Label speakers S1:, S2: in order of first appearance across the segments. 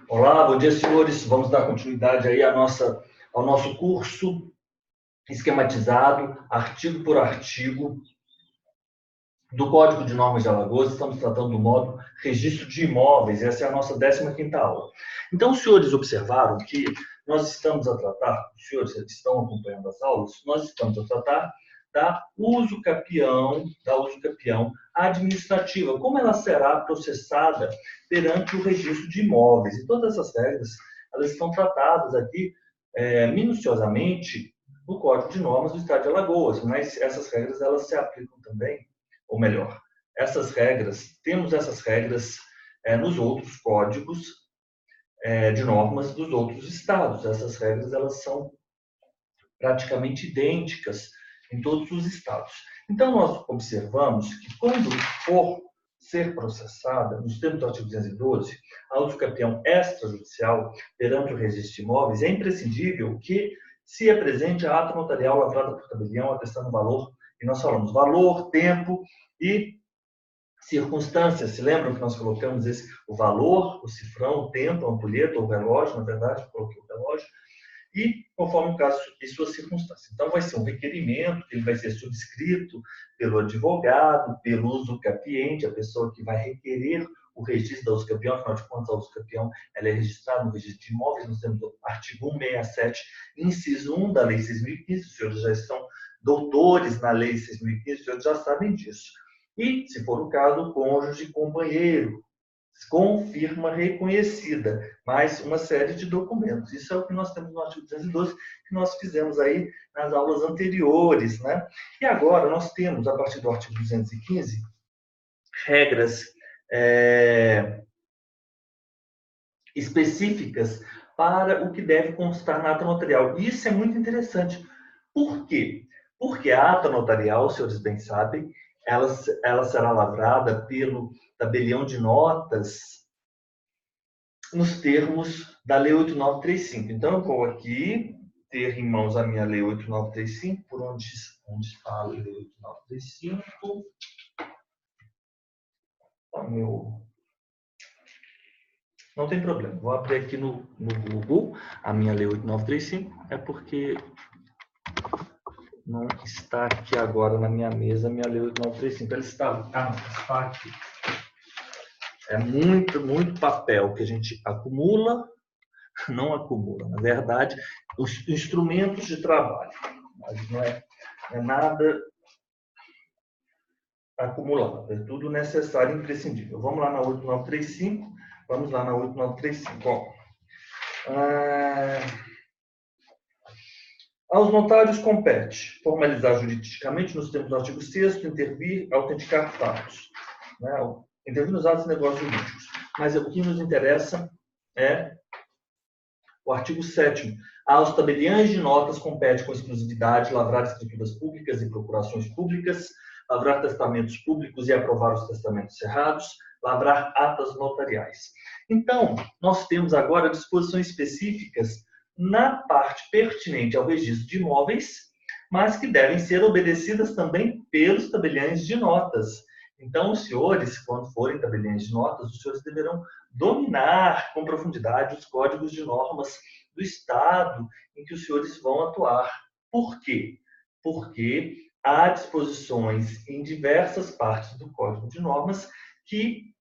S1: Olá, bom dia, senhores. Vamos dar continuidade aí ao nosso curso esquematizado, artigo por artigo, do Código de Normas de Alagoas. Estamos tratando do módulo Registro de Imóveis. Essa é a nossa 15ª aula. Então, os senhores observaram que nós estamos a tratar, os senhores que estão acompanhando as aulas, nós estamos a tratar da uso capião administrativa, como ela será processada perante o registro de imóveis. E todas essas regras, elas estão tratadas aqui minuciosamente no Código de Normas do Estado de Alagoas, mas essas regras, elas se aplicam também, ou melhor, temos essas regras nos outros códigos de normas dos outros estados. Essas regras, elas são praticamente idênticas em todos os estados. Então, nós observamos que quando for ser processada, nos termos do artigo 212, a uso capião extrajudicial perante o registro de imóveis, é imprescindível que se apresente a ata notarial lavrada por tabelião atestando valor, e nós falamos valor, tempo e circunstâncias. Se lembram que nós colocamos o valor, o cifrão, o tempo, a ampulheta, o relógio, na verdade, coloquei o relógio, e conforme o caso e suas circunstâncias. Então, vai ser um requerimento, que ele vai ser subscrito pelo advogado, pelo usucapiente, a pessoa que vai requerer o registro da usucapião. Afinal de contas, a usucapião ela é registrada no registro de imóveis. Nós temos o artigo 167, inciso 1 da Lei 6.015, os senhores já estão doutores na Lei 6.015, os senhores já sabem disso. E, se for o caso, o cônjuge, companheiro, com firma reconhecida, mais uma série de documentos. Isso é o que nós temos no artigo 212, que nós fizemos aí nas aulas anteriores, né? E agora nós temos, a partir do artigo 215, regras específicas para o que deve constar na ata notarial. E isso é muito interessante. Por quê? Porque a ata notarial, os senhores bem sabem, ela será lavrada pelo tabelião de notas nos termos da Lei 8.935. Então, eu vou aqui ter em mãos a minha Lei 8.935, por onde fala a Lei 8.935. Não tem problema, vou abrir aqui no Google a minha Lei 8.935, é porque não está aqui agora na minha mesa a minha Lei 8.935. Ela está aqui. É muito papel que a gente acumula, não acumula, na verdade, os instrumentos de trabalho, mas não é nada acumulado, é tudo necessário e imprescindível. Vamos lá na 8.935, vamos lá na 8.935. Aos notários compete formalizar juridicamente, nos termos do artigo 6º, intervir, autenticar fatos, né? Intervir nos atos e negócios jurídicos. Mas o que nos interessa é o artigo 7º. Aos tabeliães de notas compete com exclusividade lavrar escrituras públicas e procurações públicas, lavrar testamentos públicos e aprovar os testamentos cerrados, lavrar atas notariais. Então, nós temos agora disposições específicas na parte pertinente ao registro de imóveis, mas que devem ser obedecidas também pelos tabeliães de notas. Então, os senhores, quando forem tabeliães de notas, os senhores deverão dominar com profundidade os códigos de normas do Estado em que os senhores vão atuar. Por quê? Porque há disposições em diversas partes do Código de Normas que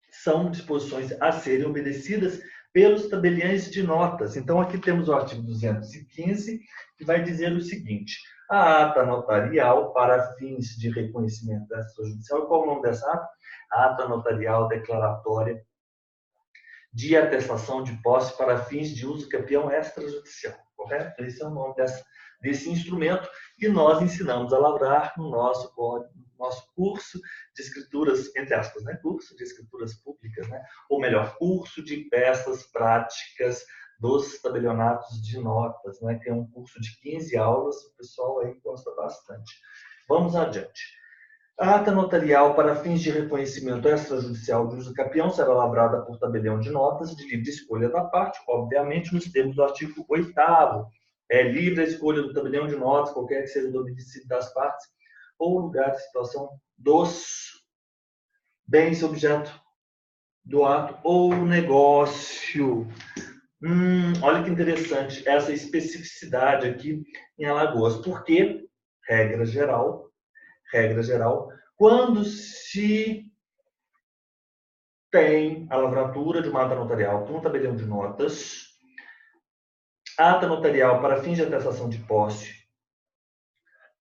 S1: são disposições a serem obedecidas pelos tabeliães de notas. Então, aqui temos o artigo 215, que vai dizer o seguinte: a ata notarial para fins de reconhecimento extrajudicial. Qual é o nome dessa ata? A ata notarial declaratória de atestação de posse para fins de uso capião extrajudicial, correto? Esse é o nome desse instrumento que nós ensinamos a lavrar no nosso curso de escrituras, entre aspas, né? Curso de escrituras públicas, né? Ou melhor, curso de peças práticas dos tabelionatos de notas, né? Que é um curso de 15 aulas, o pessoal aí gosta bastante. Vamos adiante. A ata notarial para fins de reconhecimento extrajudicial de uso capião será lavrada por tabelião de notas de livre escolha da parte, obviamente nos termos do artigo 8º. É livre a escolha do tabelião de notas, qualquer que seja o domicílio das partes, ou lugar de situação dos bens objeto do ato ou negócio. Olha que interessante essa especificidade aqui em Alagoas. Porque, regra geral, quando se tem a lavratura de uma ata notarial com um tabelião de notas, ata notarial para fins de atestação de posse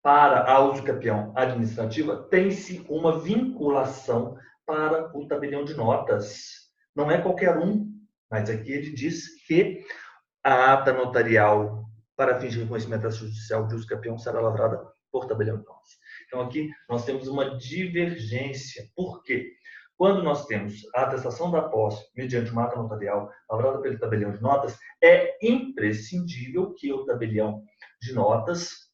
S1: para a uso capião administrativa, tem-se uma vinculação para o tabelião de notas. Não é qualquer um, mas aqui ele diz que a ata notarial para fins de reconhecimento judicial de uso capião será lavrada por tabelião de notas. Então aqui nós temos uma divergência. Por quê? Quando nós temos a atestação da posse mediante uma ata notarial lavrada pelo tabelião de notas, é imprescindível que o tabelião de notas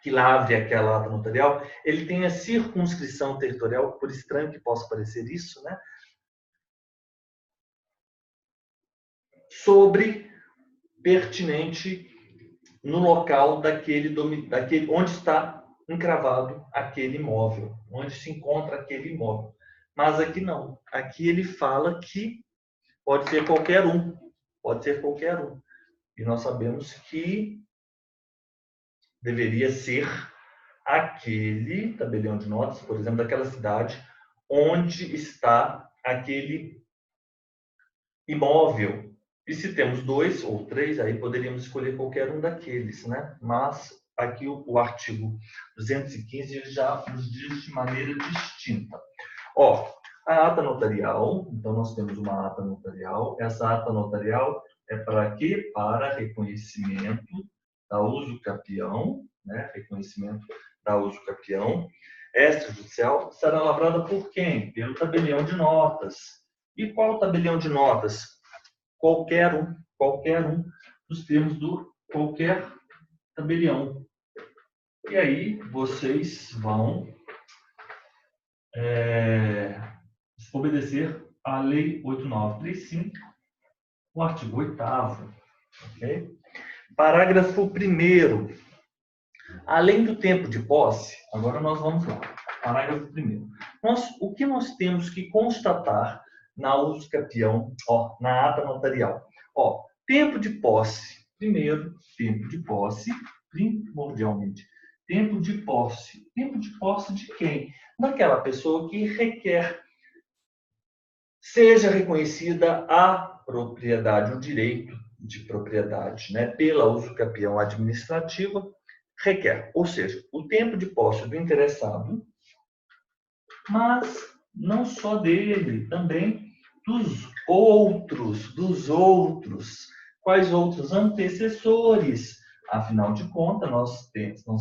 S1: que lavre aquela ata notarial, ele tenha circunscrição territorial, por estranho que possa parecer isso, né? Sobre pertinente no local daquele onde está encravado aquele imóvel, onde se encontra aquele imóvel. Mas aqui não. Aqui ele fala que pode ser qualquer um. Pode ser qualquer um. E nós sabemos que deveria ser aquele tabelião de notas, por exemplo, daquela cidade onde está aquele imóvel. E se temos 2 ou 3, aí poderíamos escolher qualquer um daqueles, né? Mas aqui o artigo 215 ele já nos diz de maneira distinta. Ó, a ata notarial, então nós temos uma ata notarial. Essa ata notarial é para quê? Para reconhecimento da uso capião, né? Reconhecimento da uso capião extrajudicial será lavrada por quem? Pelo tabelião de notas. E qual tabelião de notas? Qualquer um dos termos do qualquer tabelião. E aí vocês vão obedecer à Lei 8.935, o artigo 8º. Okay? Parágrafo 1º. Além do tempo de posse, agora nós vamos lá. Parágrafo 1º. O que nós temos que constatar na uso capião, na ata notarial? Tempo de posse. Primeiro, tempo de posse, primordialmente. Tempo de posse. Tempo de posse de quem? Daquela pessoa que requer seja reconhecida a propriedade, o direito de propriedade, né, pela uso capião administrativa, requer, ou seja, o tempo de posse do interessado, mas não só dele, também dos outros. Quais outros? Antecessores. Afinal de contas, nós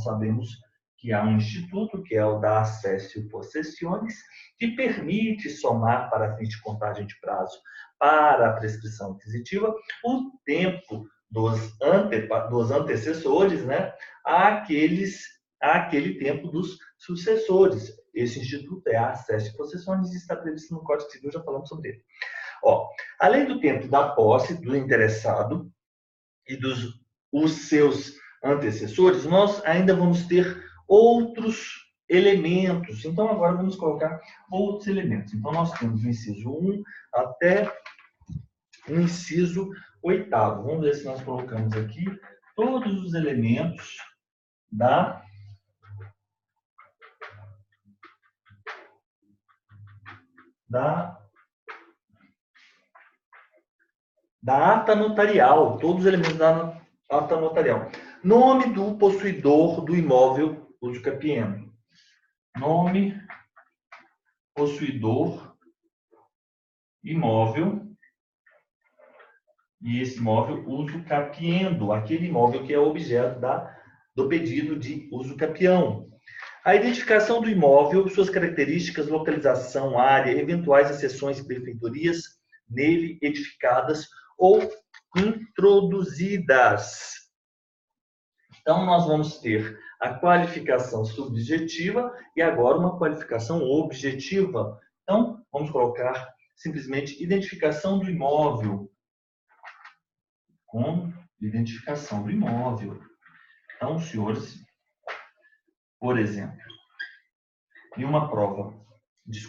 S1: sabemos que há um instituto, que é o da Accessio Possessiones, que permite somar para fins de contagem de prazo para a prescrição aquisitiva o tempo dos antecessores, né, àquele tempo dos sucessores. Esse instituto é a Accessio Possessiones e está previsto no Código Civil, já falamos sobre ele. Além do tempo da posse do interessado e os seus antecessores, nós ainda vamos ter outros elementos. Então, agora vamos colocar outros elementos. Então, nós temos o inciso 1 até o inciso 8º. Vamos ver se nós colocamos aqui todos os elementos da ata notarial, todos os elementos da ata notarial. Nome do possuidor do imóvel uso capiendo. Nome, possuidor, imóvel, e esse imóvel uso capiendo, aquele imóvel que é objeto do pedido de uso capião. A identificação do imóvel, suas características, localização, área, eventuais acessões e benfeitorias nele edificadas ou introduzidas. Então, nós vamos ter a qualificação subjetiva e agora uma qualificação objetiva. Então, vamos colocar simplesmente identificação do imóvel. Com identificação do imóvel. Então, senhores, por exemplo, em uma prova de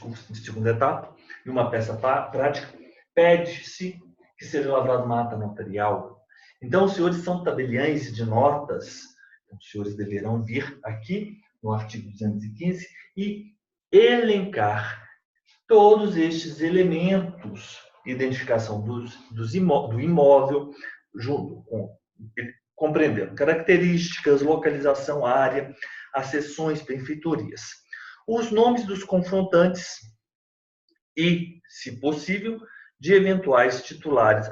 S1: segunda etapa, e uma peça prática, pede-se que seja lavrada uma ata notarial. Então, os senhores são tabeliães de notas, os senhores deverão vir aqui no artigo 215 e elencar todos estes elementos, identificação do imóvel, junto com, compreendendo características, localização, área, acessões, benfeitorias. Os nomes dos confrontantes e, se possível, de eventuais titulares.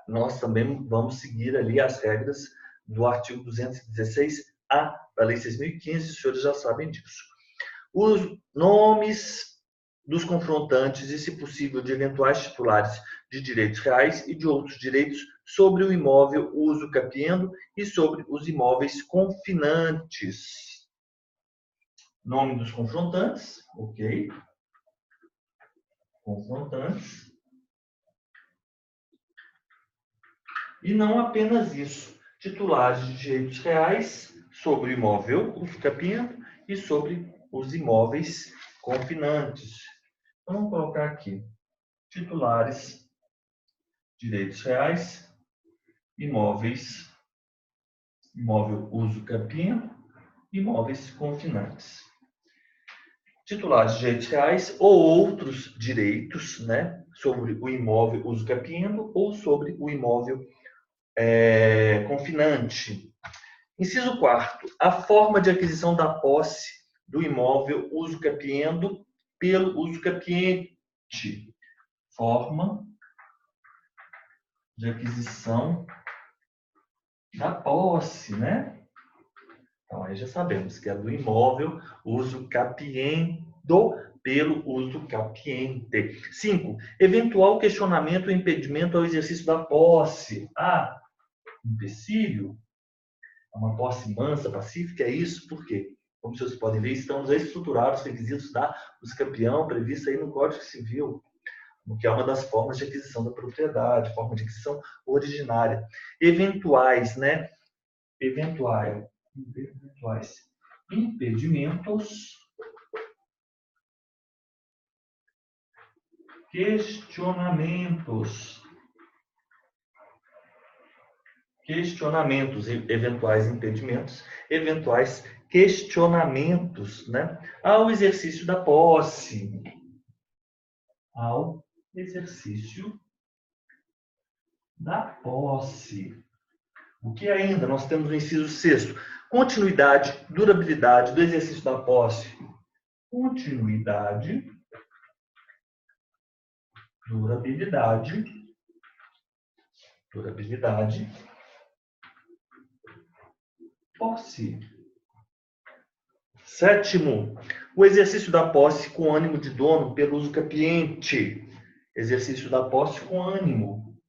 S1: Nós também vamos seguir ali as regras do artigo 216-A da Lei 6.015, os senhores já sabem disso. Os nomes dos confrontantes e, se possível, de eventuais titulares de direitos reais e de outros direitos sobre o imóvel uso capiendo e sobre os imóveis confinantes. Nome dos confrontantes, ok. Confrontantes. E não apenas isso, titulares de direitos reais sobre o imóvel uso capiendo e sobre os imóveis confinantes. Então, vamos colocar aqui, titulares, direitos reais, imóvel uso capiendo, imóveis confinantes. Titulares de direitos reais ou outros direitos, né, sobre o imóvel uso capiendo ou sobre o imóvel confinante. Inciso 4º, a forma de aquisição da posse do imóvel uso capiendo pelo uso capiente. Forma de aquisição da posse, né? Então, aí já sabemos que é do imóvel uso capiendo pelo uso capiente. 5. Eventual questionamento ou impedimento ao exercício da posse. Empecilho? É uma posse mansa, pacífica? É isso? Por quê? Como vocês podem ver, estão estruturados os requisitos da uso capião previsto aí no Código Civil, que é uma das formas de aquisição da propriedade, forma de aquisição originária. Eventuais, né? Eventuais impedimentos, questionamentos, eventuais impedimentos, eventuais questionamentos, né? Ao exercício da posse. Ao exercício da posse. O que ainda? Nós temos o inciso 6º. Continuidade, durabilidade do exercício da posse. Continuidade, durabilidade, posse. 7º, o exercício da posse com ânimo de dono pelo uso capiente. Exercício da posse com ânimo.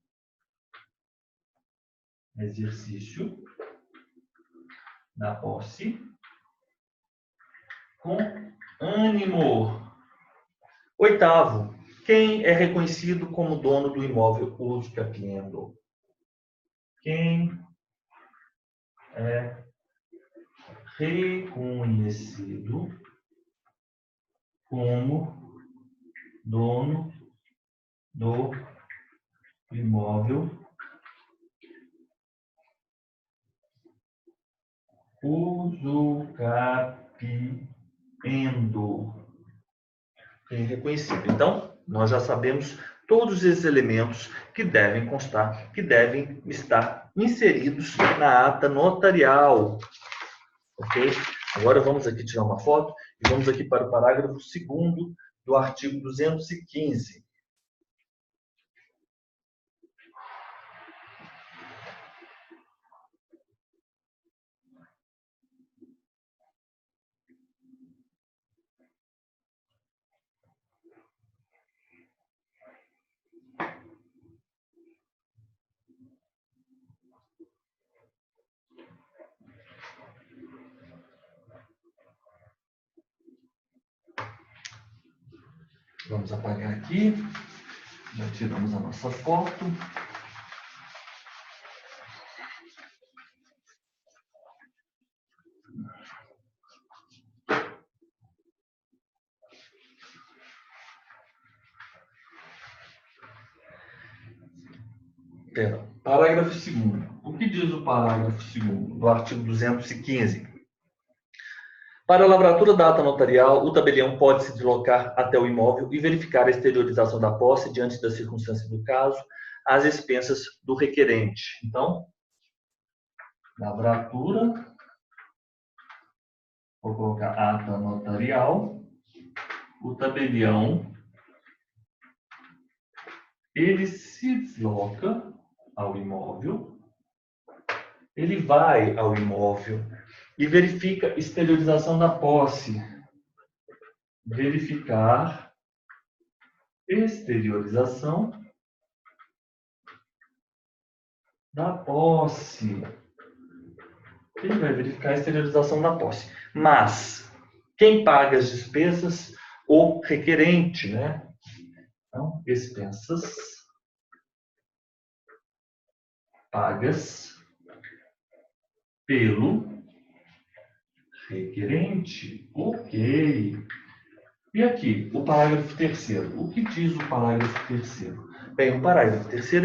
S1: Exercício da posse com ânimo. 8º, quem é reconhecido como dono do imóvel uso capiendo? Quem é reconhecido como dono do imóvel uso capiendo. Quem é reconhecido. Então, nós já sabemos todos esses elementos que devem constar, que devem estar inseridos na ata notarial. Ok? Agora vamos aqui tirar uma foto e vamos aqui para o parágrafo 2º do artigo 215. Vamos apagar aqui. Já tiramos a nossa foto. Perdão. Parágrafo 2º. O que diz o parágrafo 2º do artigo 215? Para a lavratura da ata notarial, o tabelião pode se deslocar até o imóvel e verificar a exteriorização da posse diante das circunstâncias do caso, às expensas do requerente. Então, lavratura, vou colocar ata notarial, o tabelião, ele se desloca ao imóvel, ele vai ao imóvel e verifica exteriorização da posse. Verificar exteriorização da posse. Ele vai verificar a exteriorização da posse. Mas quem paga as despesas? O requerente, né? Então, expensas pagas pelo requerente. Ok. E aqui, o parágrafo 3º. O que diz o parágrafo 3º? Bem, o parágrafo 3º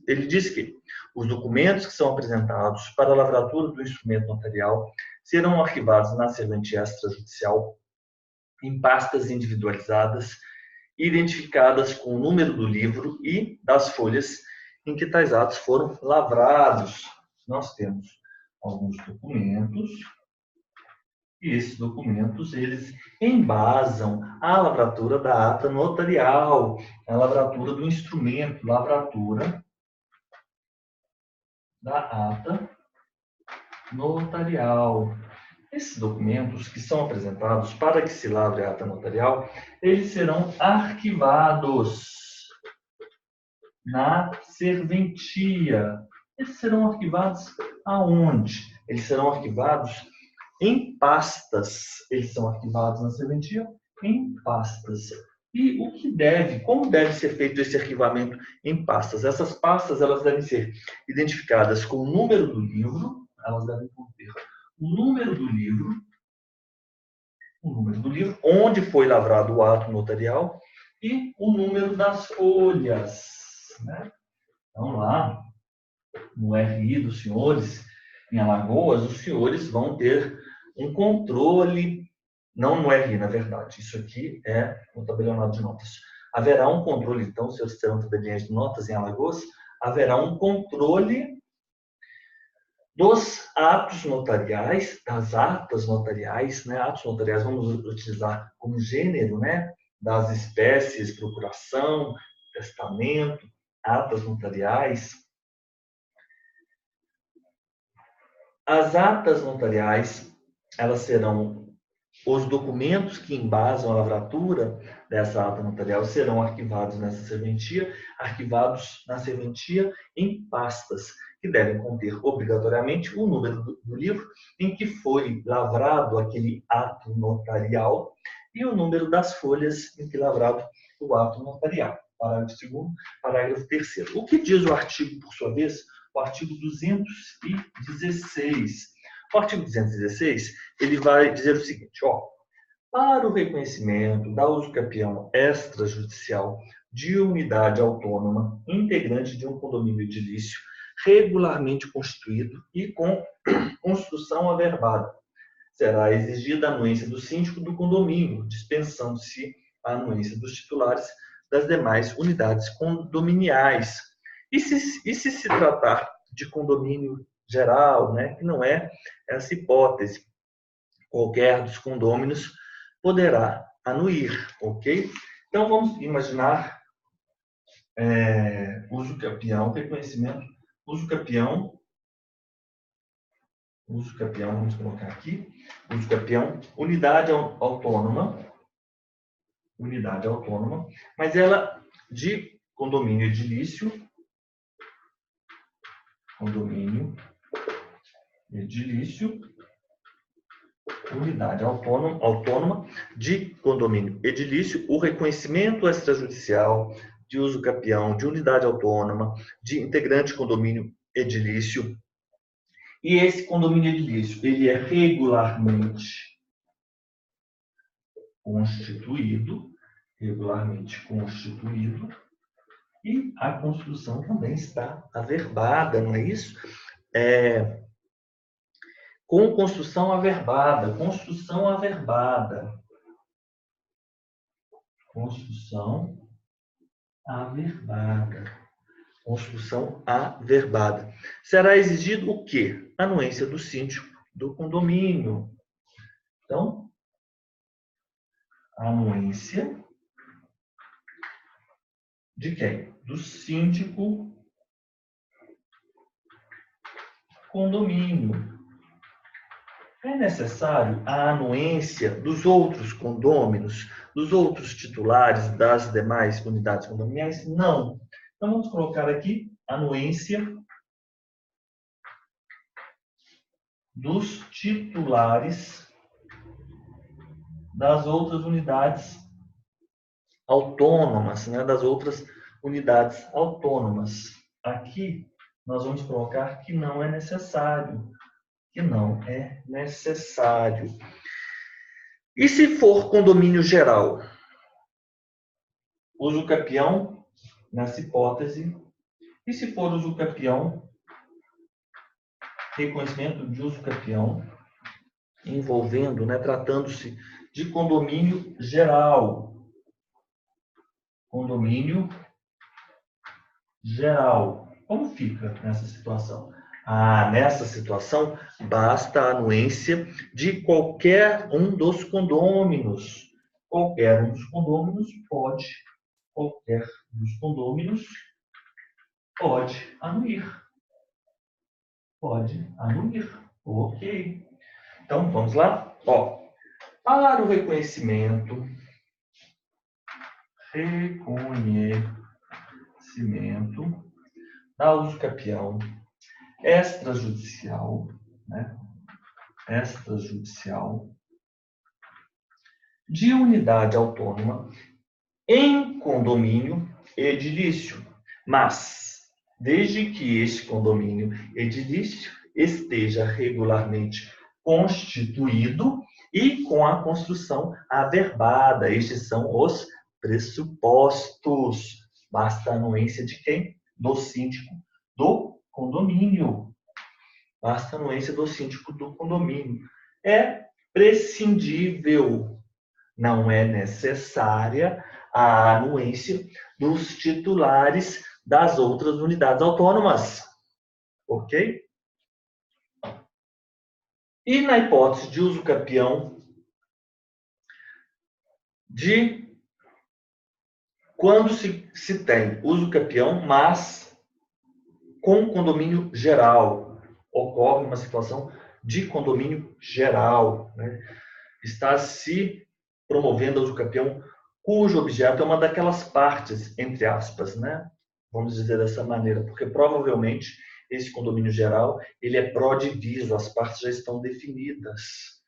S1: ele diz que os documentos que são apresentados para a lavratura do instrumento notarial serão arquivados na serventia extrajudicial em pastas individualizadas, identificadas com o número do livro e das folhas em que tais atos foram lavrados. Nós temos alguns documentos e esses documentos, eles embasam a lavratura da ata notarial, a lavratura do instrumento, lavratura da ata notarial. Esses documentos que são apresentados para que se lavre a ata notarial, eles serão arquivados na serventia. Eles serão arquivados aonde? Eles serão arquivados em pastas. Eles são arquivados na serventia em pastas. E o que como deve ser feito esse arquivamento em pastas? Essas pastas, elas devem ser identificadas com o número do livro, elas devem conter o número do livro, onde foi lavrado o ato notarial e o número das folhas, né? Então, lá no RI dos senhores, em Alagoas, os senhores vão ter um controle, não no RI, na verdade, isso aqui é o tabelionato de notas. Haverá um controle, então, se vocês terão tabeliões de notas em Alagoas, haverá um controle dos atos notariais, das atas notariais, né? Atos notariais vamos utilizar como gênero, né? Das espécies, procuração, testamento, atas notariais. As atas notariais, elas serão os documentos que embasam a lavratura dessa ata notarial serão arquivados nessa serventia, arquivados na serventia em pastas, que devem conter obrigatoriamente o número do livro em que foi lavrado aquele ato notarial e o número das folhas em que lavrado o ato notarial. Parágrafo 2º, parágrafo 3º. O que diz o artigo, por sua vez? O artigo 216. O artigo 216, ele vai dizer o seguinte, para o reconhecimento da usucapião extrajudicial de unidade autônoma integrante de um condomínio edilício regularmente constituído e com construção averbada, será exigida a anuência do síndico do condomínio, dispensando-se a anuência dos titulares das demais unidades condominiais. E se tratar de condomínio geral, né, que não é essa hipótese, qualquer dos condôminos poderá anuir, ok? Então, vamos imaginar usucapião, reconhecimento, usucapião, vamos colocar aqui, usucapião, unidade autônoma, mas ela de condomínio edilício, unidade autônoma de condomínio edilício, o reconhecimento extrajudicial de usucapião, de unidade autônoma, de integrante de condomínio edilício. E esse condomínio edilício, ele é regularmente constituído, E a construção também está averbada, não é isso? Com construção averbada, construção averbada. Construção averbada. Construção averbada. Será exigido o quê? Anuência do síndico do condomínio. Então, anuência de quem? Do síndico condomínio. É necessário a anuência dos outros condôminos, dos outros titulares das demais unidades condominiais? Não. Então, vamos colocar aqui anuência dos titulares das outras unidades autônomas, né? Das outras unidades autônomas. Aqui, nós vamos colocar que não é necessário. Que não é necessário. E se for condomínio geral? Uso capião nessa hipótese. E se for uso capião, reconhecimento de uso capião, envolvendo, né, tratando-se de condomínio geral. Condomínio geral. Como fica nessa situação? Nessa situação, basta a anuência de qualquer um dos condôminos. Qualquer um dos condôminos pode anuir. Pode anuir. Ok. Então, vamos lá? Para o reconhecimento da uso capião extrajudicial, né? Extrajudicial de unidade autônoma em condomínio edilício, mas desde que este condomínio edilício esteja regularmente constituído e com a construção averbada. Estes são os pressupostos. Basta a anuência de quem? Do síndico do condomínio. Basta a anuência do síndico do condomínio. É prescindível, não é necessária a anuência dos titulares das outras unidades autônomas. Ok? E na hipótese de uso capião, de quando se tem uso capião, mas com condomínio geral, ocorre uma situação de condomínio geral, né? Está se promovendo a uso capião cujo objeto é uma daquelas partes, entre aspas, né? Vamos dizer dessa maneira, porque provavelmente esse condomínio geral, ele é pró-diviso, as partes já estão definidas.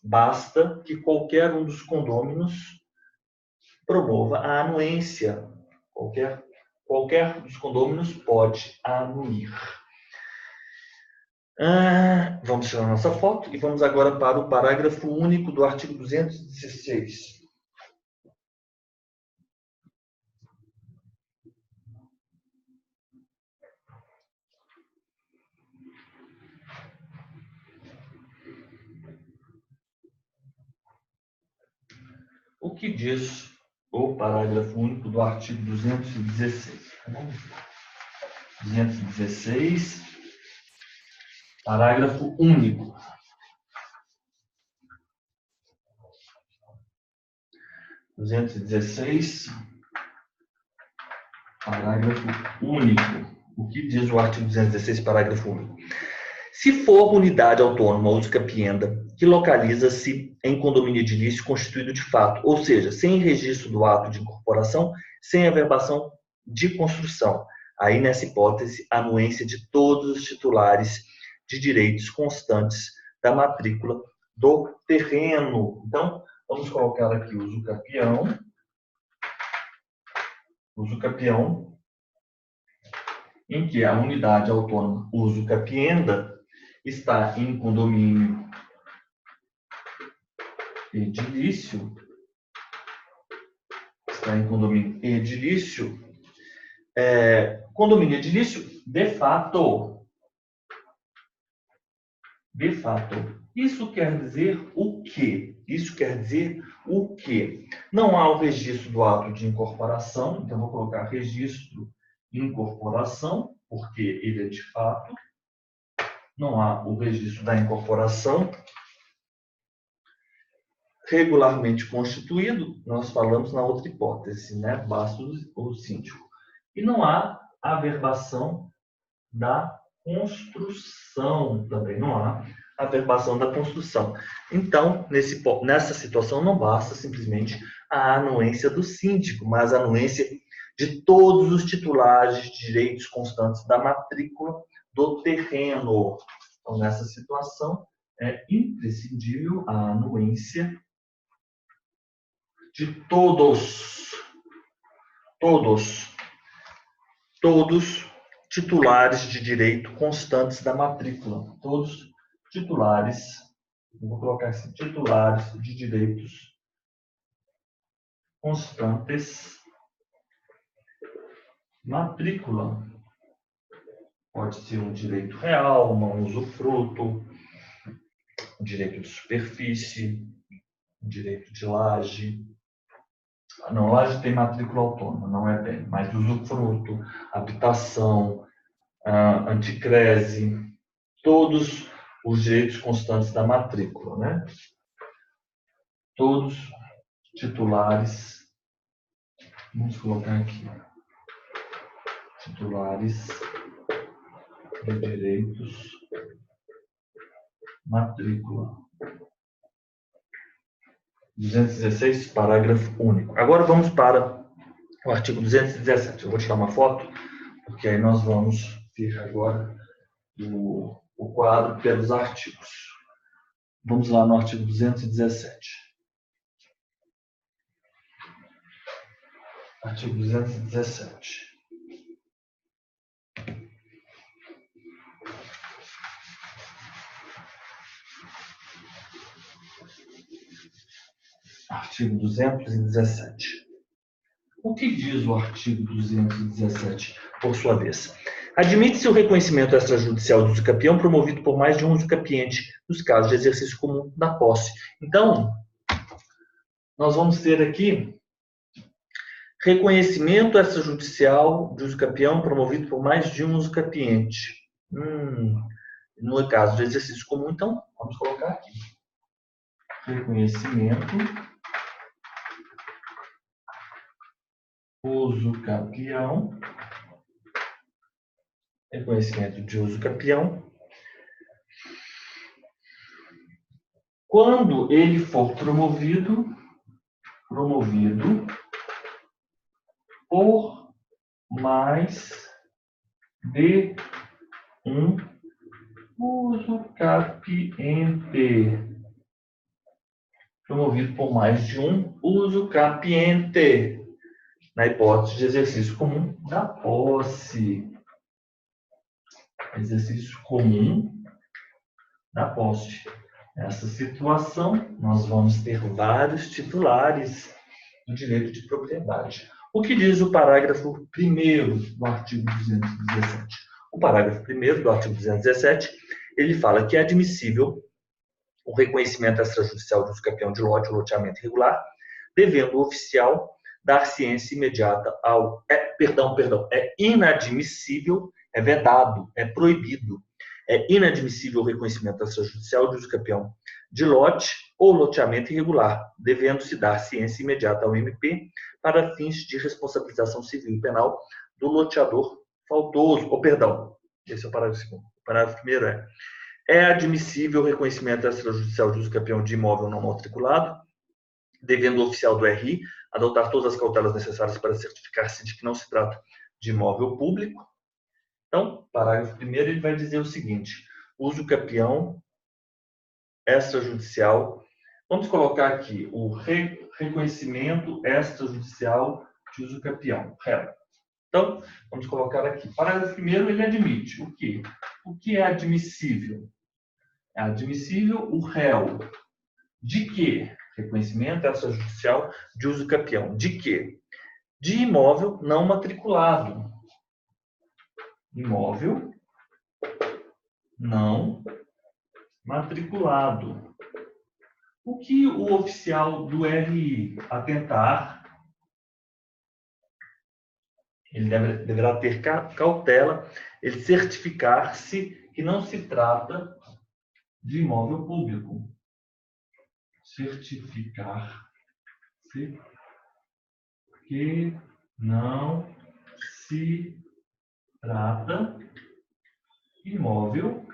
S1: Basta que qualquer um dos condôminos promova a anuência. Qualquer dos condôminos pode anuir. Vamos tirar nossa foto e vamos agora para o parágrafo único do artigo 216. O que diz o parágrafo único do artigo 216? 216, parágrafo único. 216, parágrafo único. O que diz o artigo 216, parágrafo único? Se for unidade autônoma uso capienda, que localiza-se em condomínio edilício constituído de fato, ou seja, sem registro do ato de incorporação, sem averbação de construção. Aí, nessa hipótese, a anuência de todos os titulares de direitos constantes da matrícula do terreno. Então, vamos colocar aqui o uso capião. Uso capião, em que a unidade autônoma uso capienda está em condomínio edilício, Condomínio edilício, de fato. De fato. Isso quer dizer o quê? Isso quer dizer o quê? Não há o registro do ato de incorporação, então vou colocar registro incorporação, porque ele é de fato. Não há o registro da incorporação. Regularmente constituído, nós falamos na outra hipótese, né? Basta o síndico. E não há averbação da construção, também não há averbação da construção. Então, nessa situação, não basta simplesmente a anuência do síndico, mas a anuência de todos os titulares de direitos constantes da matrícula do terreno. Então, nessa situação, é imprescindível a anuência de todos titulares de direito constantes da matrícula. Todos titulares, vou colocar assim, titulares de direitos constantes matrícula. Pode ser um direito real, um usufruto, um direito de superfície, um direito de laje. Não, laje tem matrícula autônoma, não é bem, mas usufruto, habitação, anticrese, todos os direitos constantes da matrícula, né? Todos titulares, vamos colocar aqui, titulares de direitos matrícula. 216, parágrafo único. Agora vamos para o artigo 217. Eu vou tirar uma foto, porque aí nós vamos ver agora o quadro pelos artigos. Vamos lá no artigo 217. Artigo 217. Artigo 217. O que diz o artigo 217, por sua vez? Admite-se o reconhecimento extrajudicial do usucapião promovido por mais de um usucapiente nos casos de exercício comum da posse. Então, nós vamos ter aqui reconhecimento extrajudicial de usucapião promovido por mais de um usucapiente. No caso de exercício comum, então, vamos colocar aqui. Reconhecimento usucapião. Reconhecimento de usucapião. Quando ele for promovido por mais de um usucapiente. Promovido por mais de um usucapiente. Na hipótese de exercício comum da posse. Exercício comum da posse. Nessa situação, nós vamos ter vários titulares do direito de propriedade. O que diz o parágrafo 1º do artigo 217? O parágrafo 1º do artigo 217, ele fala que é admissível o reconhecimento extrajudicial do usucapião de lote ou loteamento irregular, devendo o oficial dar ciência imediata ao... É inadmissível, é vedado, é proibido. É inadmissível o reconhecimento extrajudicial de usucapião de lote ou loteamento irregular, devendo-se dar ciência imediata ao MP para fins de responsabilização civil e penal do loteador faltoso. Esse é o parágrafo 2º. O parágrafo 1º é admissível o reconhecimento extrajudicial de usucapião de imóvel não matriculado, devendo o oficial do RI adotar todas as cautelas necessárias para certificar-se de que não se trata de imóvel público. Então, parágrafo 1º, ele vai dizer o seguinte: usucapião extrajudicial. Vamos colocar aqui o reconhecimento extrajudicial de usucapião, réu. Então, vamos colocar aqui. Parágrafo 1º, ele admite o quê? O que é admissível? É admissível o réu. De quê? Reconhecimento extrajudicial de usucapião. De quê? De imóvel não matriculado. imóvel não matriculado. O que o oficial do RI atentar, ele deverá ter cautela, ele certificar-se que não se trata de imóvel público. Certificar-se que não se trata de imóvel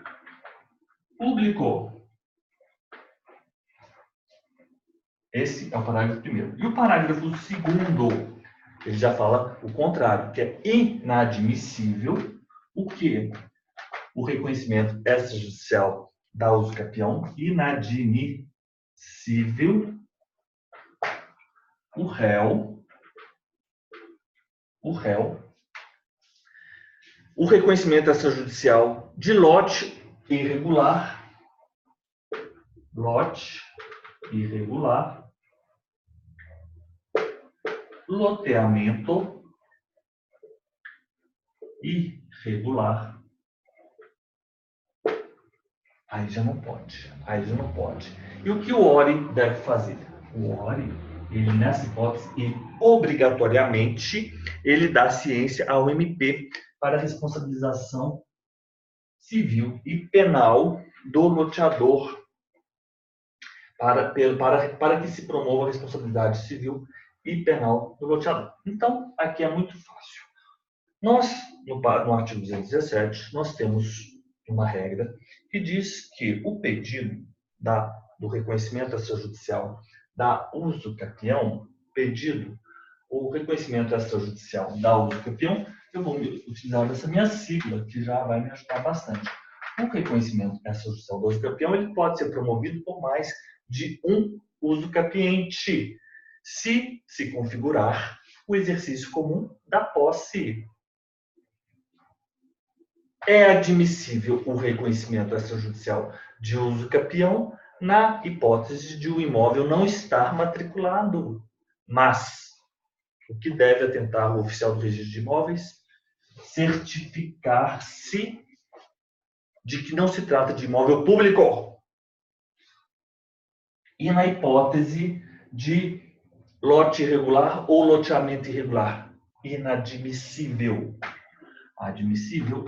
S1: público. Esse é o parágrafo primeiro. E o parágrafo segundo, ele já fala o contrário, que é inadmissível o quê? O reconhecimento extrajudicial da usucapião, inadmissível o réu, o reconhecimento extrajudicial de lote irregular, loteamento irregular. Aí já não pode. E o que o ORI deve fazer? O ORI, ele nessa hipótese, ele obrigatoriamente, ele dá ciência ao MP para a responsabilização civil e penal do loteador, para que se promova a responsabilidade civil e penal do loteador. Então, aqui é muito fácil. Nós, no artigo 217, nós temos uma regra que diz que o pedido do reconhecimento extrajudicial da usucapião, o reconhecimento extrajudicial da usucapião, eu vou utilizar essa minha sigla, que já vai me ajudar bastante. O reconhecimento extrajudicial da usucapião, ele pode ser promovido por mais de um usucapiente, se configurar o exercício comum da posse. É admissível o reconhecimento extrajudicial de usucapião na hipótese de o imóvel não estar matriculado. Mas o que deve atentar o oficial do registro de imóveis? Certificar-se de que não se trata de imóvel público. E na hipótese de lote irregular ou loteamento irregular? Inadmissível.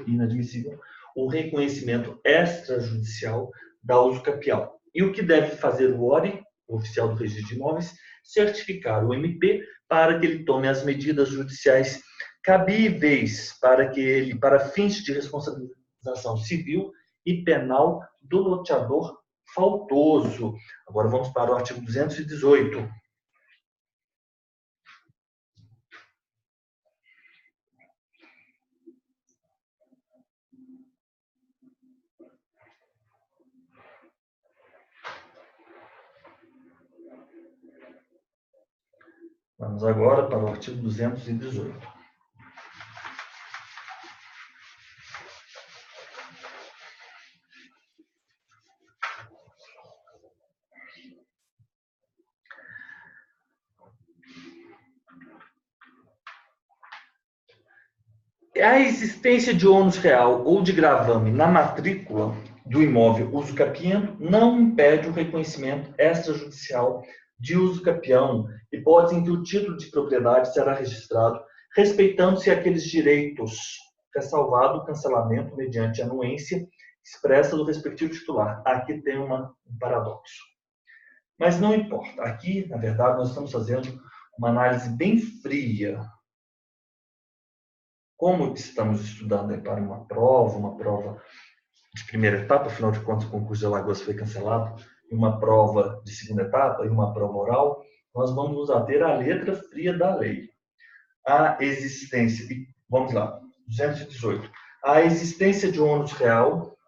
S1: Inadmissível o reconhecimento extrajudicial da usucapião. E o que deve fazer o ORI, o oficial do registro de imóveis? Certificar o MP para que ele tome as medidas judiciais cabíveis para fins de responsabilização civil e penal do loteador faltoso. Agora vamos para o artigo 218. Vamos agora para o artigo 218. A existência de ônus real ou de gravame na matrícula do imóvel usucapião não impede o reconhecimento extrajudicial de usucapião, hipótese em que o título de propriedade será registrado, respeitando-se aqueles direitos, ressalvado o cancelamento mediante anuência expressa do respectivo titular. Aqui tem um paradoxo. Mas não importa. Aqui, na verdade, nós estamos fazendo uma análise bem fria. Como estamos estudando para uma prova de primeira etapa, afinal de contas o concurso de Alagoas foi cancelado, e uma prova de segunda etapa e uma prova oral, nós vamos nos ater à letra fria da lei. A existência, vamos lá, 218. A existência de ônus real,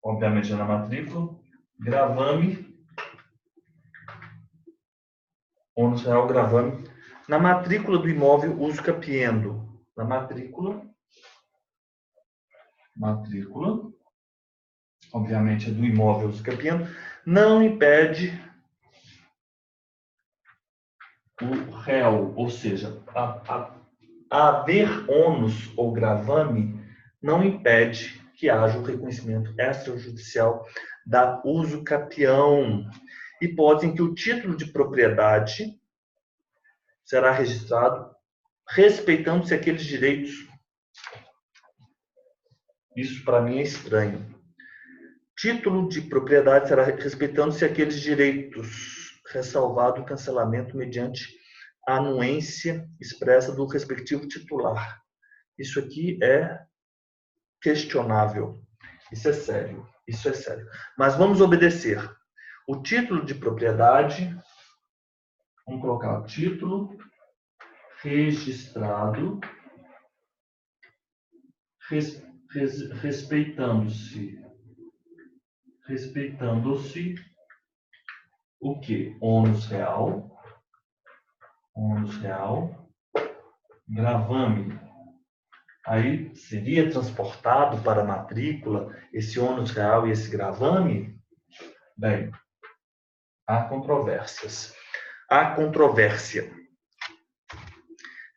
S1: obviamente na matrícula, gravame, ônus real, gravame, na matrícula do imóvel usucapiendo. Na matrícula, obviamente é do imóvel usucapiendo, não impede o réu, ou seja, haver ônus ou gravame não impede que haja o reconhecimento extrajudicial da uso capião, hipótese em que o título de propriedade será registrado respeitando-se aqueles direitos. Isso para mim é estranho. Título de propriedade será respeitando-se aqueles direitos, ressalvado o cancelamento mediante anuência expressa do respectivo titular. Isso aqui é questionável. Isso é sério. Isso é sério. Mas vamos obedecer. O título de propriedade, vamos colocar o título registrado, respeitando-se o que? Ônus real, gravame. Aí seria transportado para a matrícula esse ônus real e esse gravame? Bem, há controvérsias. Há controvérsia.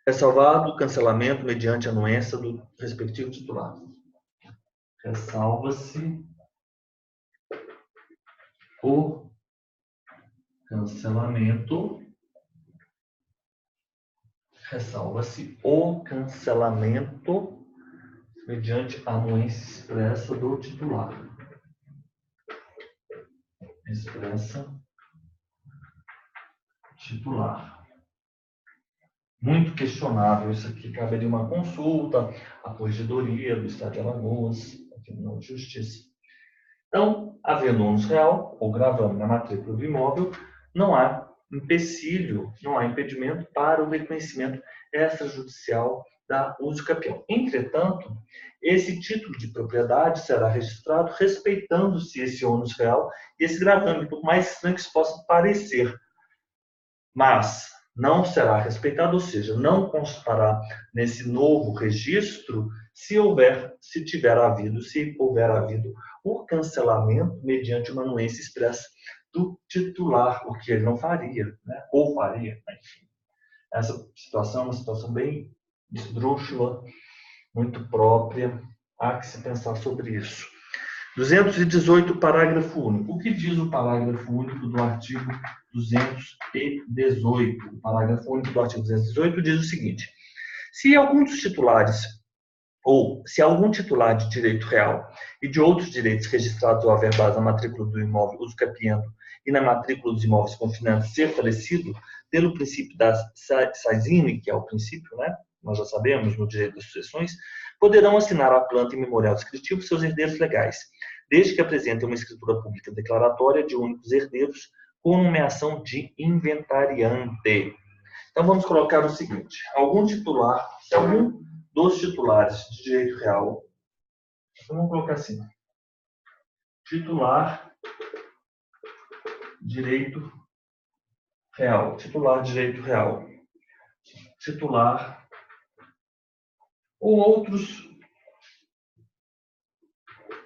S1: Ressalvado o cancelamento mediante anuência do respectivo titular. Ressalva-se o cancelamento mediante anuência expressa do titular. Muito questionável isso aqui. Caberia uma consulta à Corregedoria do Estado de Alagoas, ao Tribunal de Justiça. Então, havendo ônus real ou gravame na matrícula do imóvel, não há empecilho, não há impedimento para o reconhecimento extrajudicial da uso capião. Entretanto, esse título de propriedade será registrado respeitando-se esse ônus real e esse gravame, por mais estranho que isso possa parecer. Mas não será respeitado, ou seja, não constará nesse novo registro se houver havido o cancelamento mediante uma anuência expressa do titular, o que ele não faria, né? Ou faria, enfim. Essa situação é uma situação bem esdrúxula, muito própria, há que se pensar sobre isso. 218, parágrafo único. O que diz o parágrafo único do artigo 218? O parágrafo único do artigo 218 diz o seguinte: se algum dos titulares, ou se algum titular de direito real e de outros direitos registrados ou averbados na matrícula do imóvel usucapiando e na matrícula dos imóveis confinantes ser falecido pelo princípio da Saizine, que é o princípio, né? Nós já sabemos, no direito das sucessões, poderão assinar a planta e memorial descritivo seus herdeiros legais, desde que apresentem uma escritura pública declaratória de únicos herdeiros com nomeação de inventariante. Então, vamos colocar o seguinte: algum titular, se algum dos titulares de direito real, então vamos colocar assim, titular direito real, ou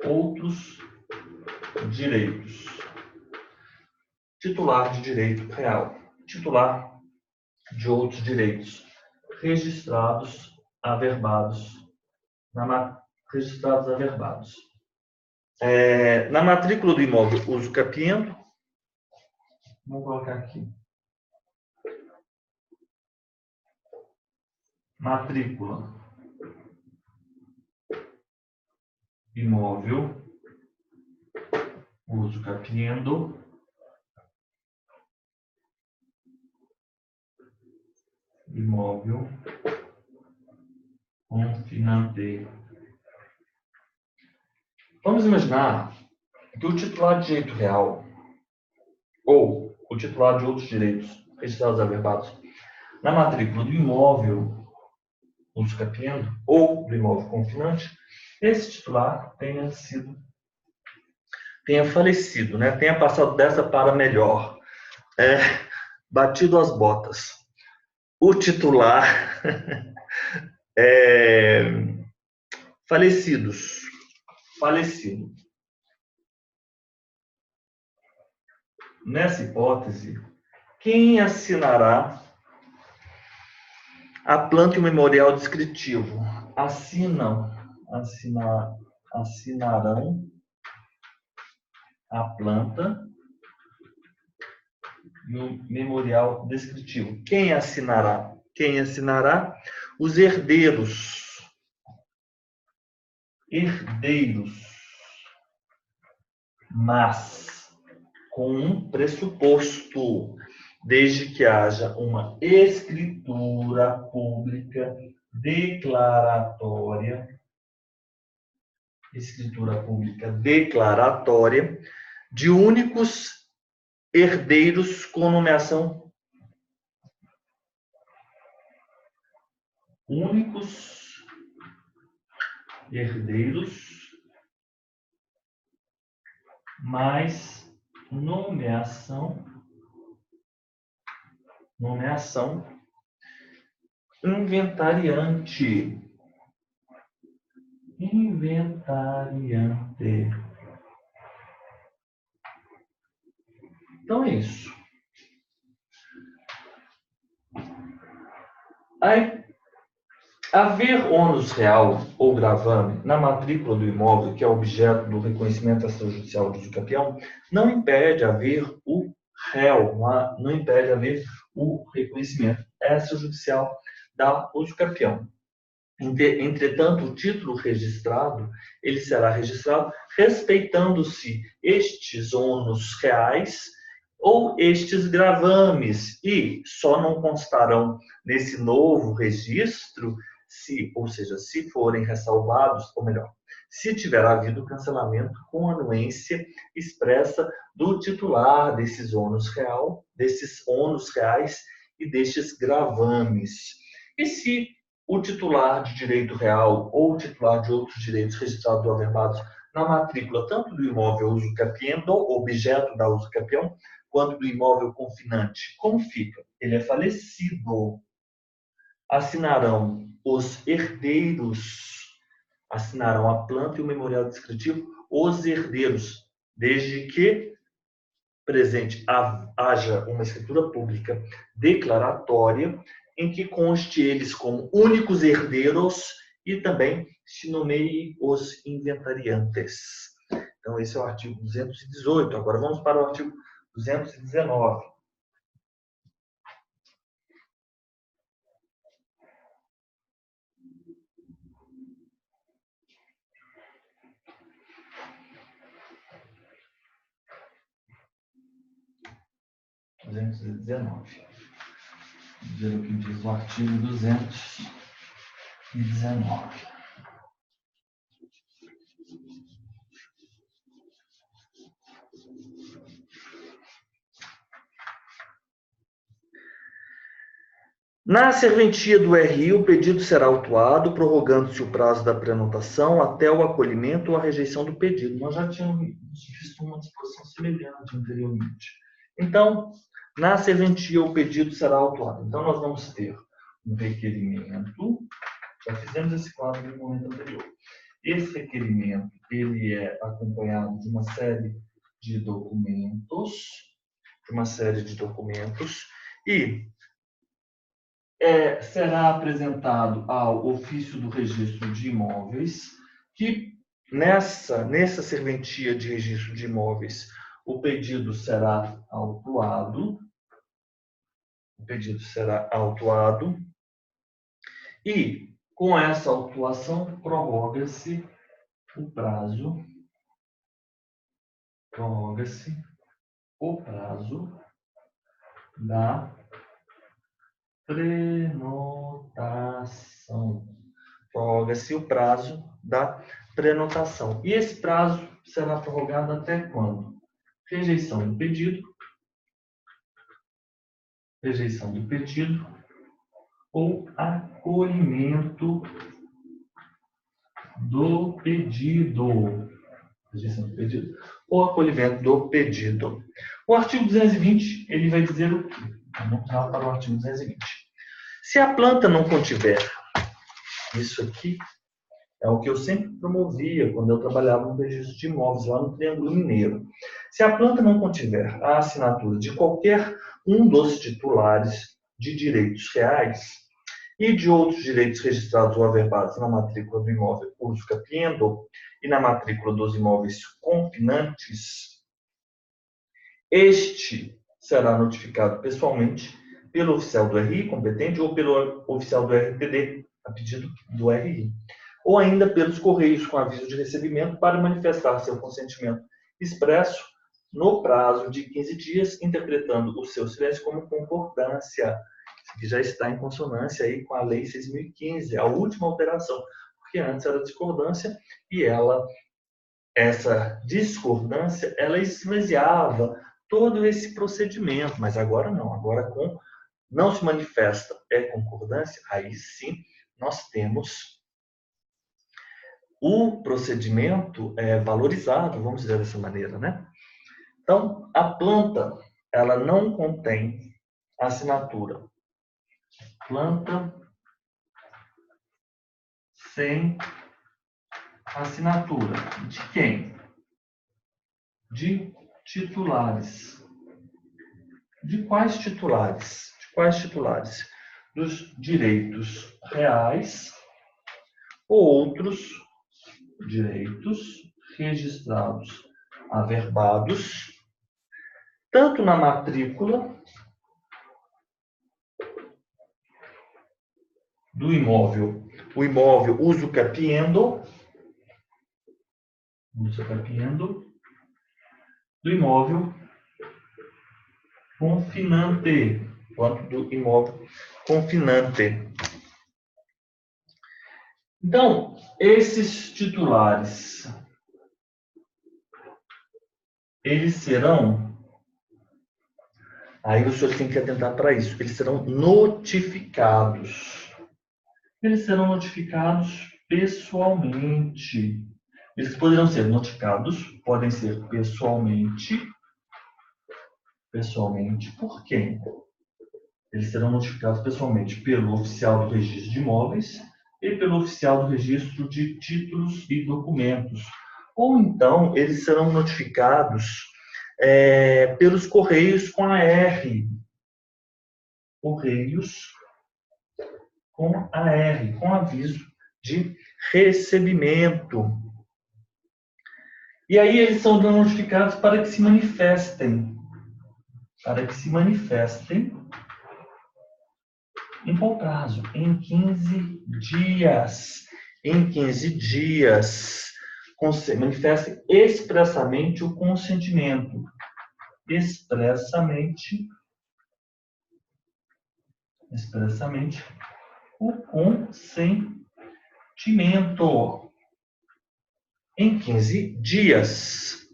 S1: outros direitos. Titular de direito real, titular de outros direitos registrados, averbados. Na matrícula do imóvel usucapiendo, vamos colocar aqui, matrícula imóvel usucapiendo, imóvel confinante. Vamos imaginar que o titular de direito real ou o titular de outros direitos registrados averbados na matrícula do imóvel usucapiendo ou do imóvel confinante, esse titular tenha falecido, né? Tenha passado dessa para melhor, batido as botas. O titular falecido. Nessa hipótese, quem assinará a planta e o memorial descritivo. Assinarão a planta e o memorial descritivo. Quem assinará? Quem assinará? Os herdeiros. Mas com um pressuposto, desde que haja uma escritura pública declaratória, de únicos herdeiros com nomeação, únicos herdeiros, mais nomeação inventariante. Então é isso. Aí, haver ônus real ou gravame na matrícula do imóvel, que é objeto do reconhecimento extrajudicial do usucapião, não impede haver o réu, não impede haver o reconhecimento extrajudicial da usucapião. Entretanto, o título registrado, ele será registrado respeitando-se estes ônus reais ou estes gravames, e só não constarão nesse novo registro se forem ressalvados, ou melhor, se tiver havido cancelamento com anuência expressa do titular desses ônus reais e destes gravames. E se o titular de direito real ou o titular de outros direitos registrados ou averbados na matrícula, tanto do imóvel usucapiendo, objeto da usucapião, quanto do imóvel confinante, como fica? Ele é falecido. Assinarão os herdeiros, assinarão a planta e o memorial descritivo, os herdeiros, desde que presente haja uma escritura pública declaratória em que conste eles como únicos herdeiros e também se nomeie os inventariantes. Então, esse é o artigo 218. Agora, vamos para o artigo 219. Ver o que diz o artigo 219. Na serventia do RI, o pedido será autuado, prorrogando-se o prazo da prenotação até o acolhimento ou a rejeição do pedido. Nós já tínhamos visto uma disposição semelhante anteriormente. Então, na serventia, o pedido será autuado. Então, nós vamos ter um requerimento. Já fizemos esse quadro no momento anterior. Esse requerimento, ele é acompanhado de uma série de documentos, e será apresentado ao ofício do registro de imóveis, que nessa serventia de registro de imóveis, o pedido será autuado, e com essa autuação prorroga-se o prazo da prenotação. E esse prazo será prorrogado até quando? Rejeição do pedido ou acolhimento do pedido. O artigo 220, ele vai dizer o quê? Vamos lá para o artigo 220. Se a planta não contiver, isso aqui é o que eu sempre promovia quando eu trabalhava no registro de imóveis lá no Triângulo Mineiro. Se a planta não contiver a assinatura de qualquer um dos titulares de direitos reais, e de outros direitos registrados ou averbados na matrícula do imóvel uso capiendo e na matrícula dos imóveis confinantes, este será notificado pessoalmente pelo oficial do RI competente ou pelo oficial do RTD, a pedido do RI, ou ainda pelos correios com aviso de recebimento para manifestar seu consentimento expresso no prazo de 15 dias, interpretando o seu silêncio como concordância, que já está em consonância aí com a Lei 6.015, a última alteração, porque antes era discordância e essa discordância, ela esvaziava todo esse procedimento, mas agora não, agora não se manifesta concordância, aí sim nós temos o procedimento valorizado, vamos dizer dessa maneira, né? Então, a planta, ela não contém assinatura. Planta sem assinatura. De quem? De titulares. De quais titulares? De quais titulares? Dos direitos reais ou outros direitos registrados, averbados, tanto na matrícula do imóvel, o imóvel uso capiendo, do imóvel confinante, quanto do imóvel confinante. Então, esses titulares, eles serão, aí o senhor tem que atentar para isso, eles serão notificados. Eles serão notificados pessoalmente. Eles poderão ser notificados, podem ser pessoalmente. Pessoalmente por quem? Eles serão notificados pessoalmente pelo oficial do registro de imóveis e pelo oficial do registro de títulos e documentos. Ou então, eles serão notificados pelos correios com a R. Correios com a R, com aviso de recebimento. E aí eles são notificados para que se manifestem. Para que se manifestem em qual prazo? Em 15 dias. Em 15 dias. Manifestem expressamente o consentimento. Expressamente o consentimento. Em 15 dias.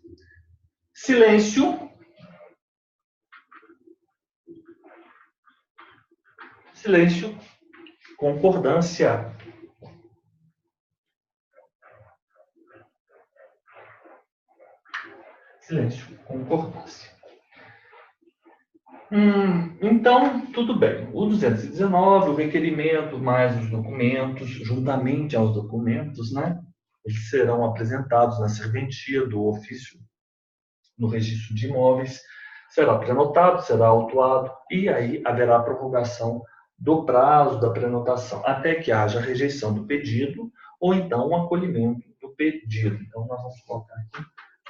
S1: Silêncio. Silêncio. Concordância. Silêncio. Concordância. Então, tudo bem. O 219, o requerimento mais os documentos, juntamente aos documentos, né? Eles serão apresentados na serventia do ofício no registro de imóveis, será prenotado, será autuado e aí haverá a prorrogação do prazo da prenotação, até que haja a rejeição do pedido ou então o acolhimento do pedido. Então, nós vamos colocar aqui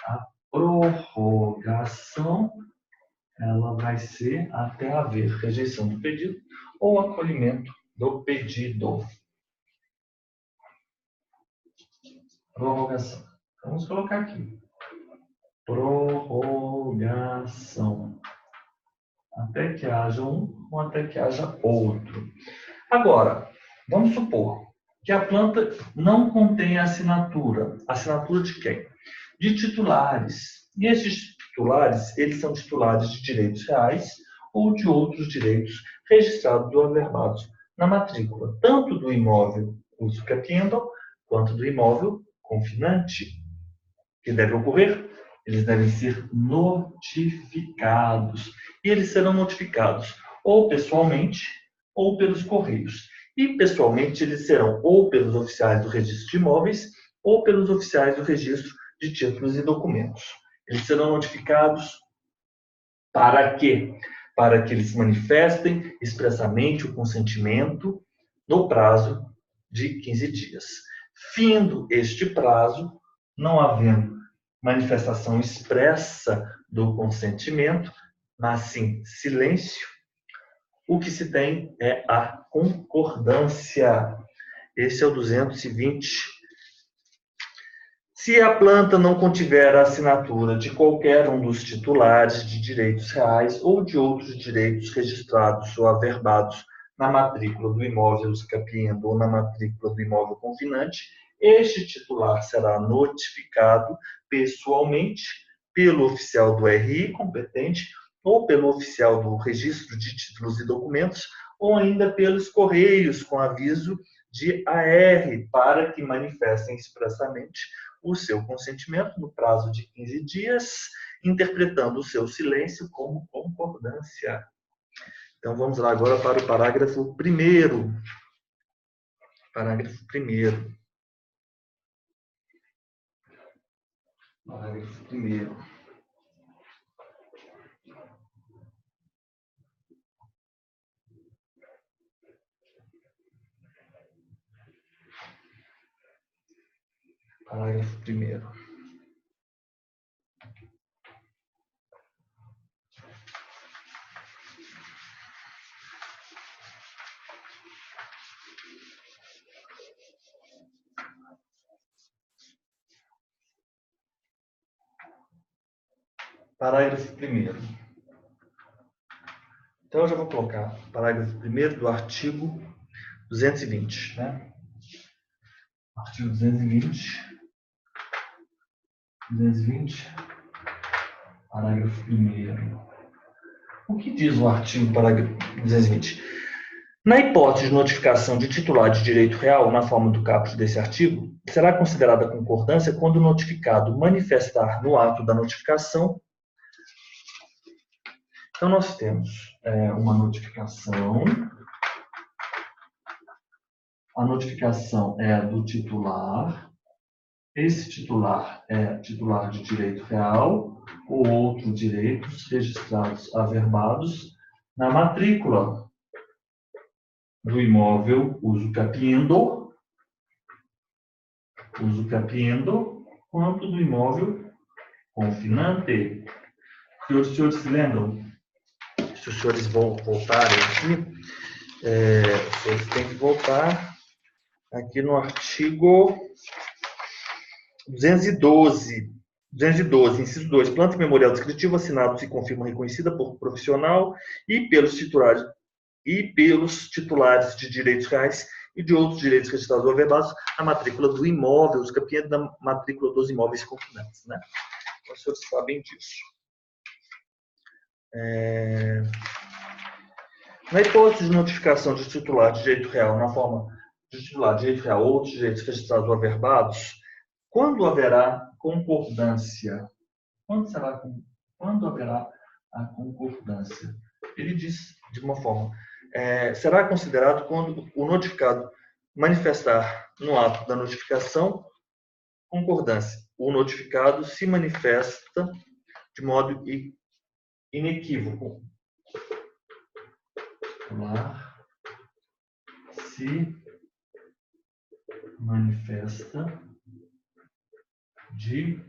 S1: a prorrogação. Ela vai ser até haver rejeição do pedido ou acolhimento do pedido. Prorrogação. Vamos colocar aqui. Prorrogação. Até que haja um ou até que haja outro. Agora, vamos supor que a planta não contém assinatura. Assinatura de quem? De titulares. E esses titulares, eles são titulares de direitos reais ou de outros direitos registrados ou averbados na matrícula, tanto do imóvel uso capiendo, quanto do imóvel confinante. O que deve ocorrer? Eles devem ser notificados. E eles serão notificados ou pessoalmente ou pelos correios. E pessoalmente eles serão ou pelos oficiais do registro de imóveis ou pelos oficiais do registro de títulos e documentos. Eles serão notificados para quê? Para que eles manifestem expressamente o consentimento no prazo de 15 dias. Findo este prazo, não havendo manifestação expressa do consentimento, mas sim silêncio, o que se tem é a concordância. Esse é o 220. Se a planta não contiver a assinatura de qualquer um dos titulares de direitos reais ou de outros direitos registrados ou averbados na matrícula do imóvel usucapiendo ou na matrícula do imóvel confinante, este titular será notificado pessoalmente pelo oficial do RI competente ou pelo oficial do registro de títulos e documentos ou ainda pelos correios com aviso de AR para que manifestem expressamente o seu consentimento no prazo de 15 dias, interpretando o seu silêncio como concordância. Então, vamos lá agora para o parágrafo 1º. Parágrafo 1º. Parágrafo 1º. Parágrafo 1º. Parágrafo 1º. Então, eu já vou colocar parágrafo 1º do artigo 220. Né? Artigo 220. 220. Parágrafo 1º. O que diz o artigo parágrafo 220? Na hipótese de notificação de titular de direito real, na forma do caput desse artigo, será considerada concordância quando o notificado manifestar no ato da notificação. Então, nós temos uma notificação. A notificação é do titular. Esse titular é titular de direito real ou outros direitos registrados averbados na matrícula do imóvel usucapiendo, quanto do imóvel confinante. Os senhores se lembram? Se os senhores vão voltarem aqui, os senhores têm que voltar aqui no artigo 212. 212, inciso 2. Planta memorial descritivo assinado se confirma reconhecida por profissional e pelos titulares de direitos reais e de outros direitos registrados ou averbados na matrícula do imóvel, os campeões da matrícula dos imóveis confinantes. Né? Então, os senhores sabem disso. Na hipótese de notificação de titular de direito real na forma de titular de direito real ou outros direitos registrados ou averbados, quando haverá concordância? Quando haverá a concordância? Ele diz de uma forma, será considerado quando o notificado manifestar no ato da notificação concordância. O notificado se manifesta de modo inequívoco. Se manifesta de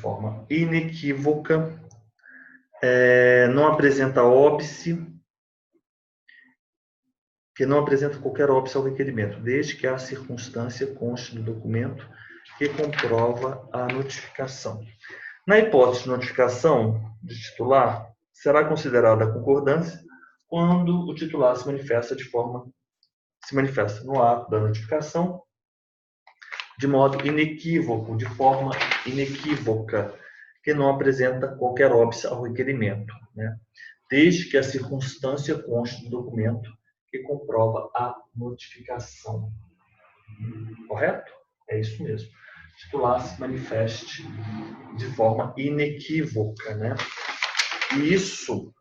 S1: forma inequívoca, não apresenta óbice, que não apresenta qualquer óbice ao requerimento, desde que a circunstância conste no documento que comprova a notificação. Na hipótese de notificação de titular, será considerada a concordância quando o titular se manifesta no ato da notificação de modo inequívoco, de forma inequívoca, que não apresenta qualquer óbice ao requerimento, né? Desde que a circunstância conste no documento que comprova a notificação. Correto? É isso mesmo. O titular se manifeste de forma inequívoca, né? E isso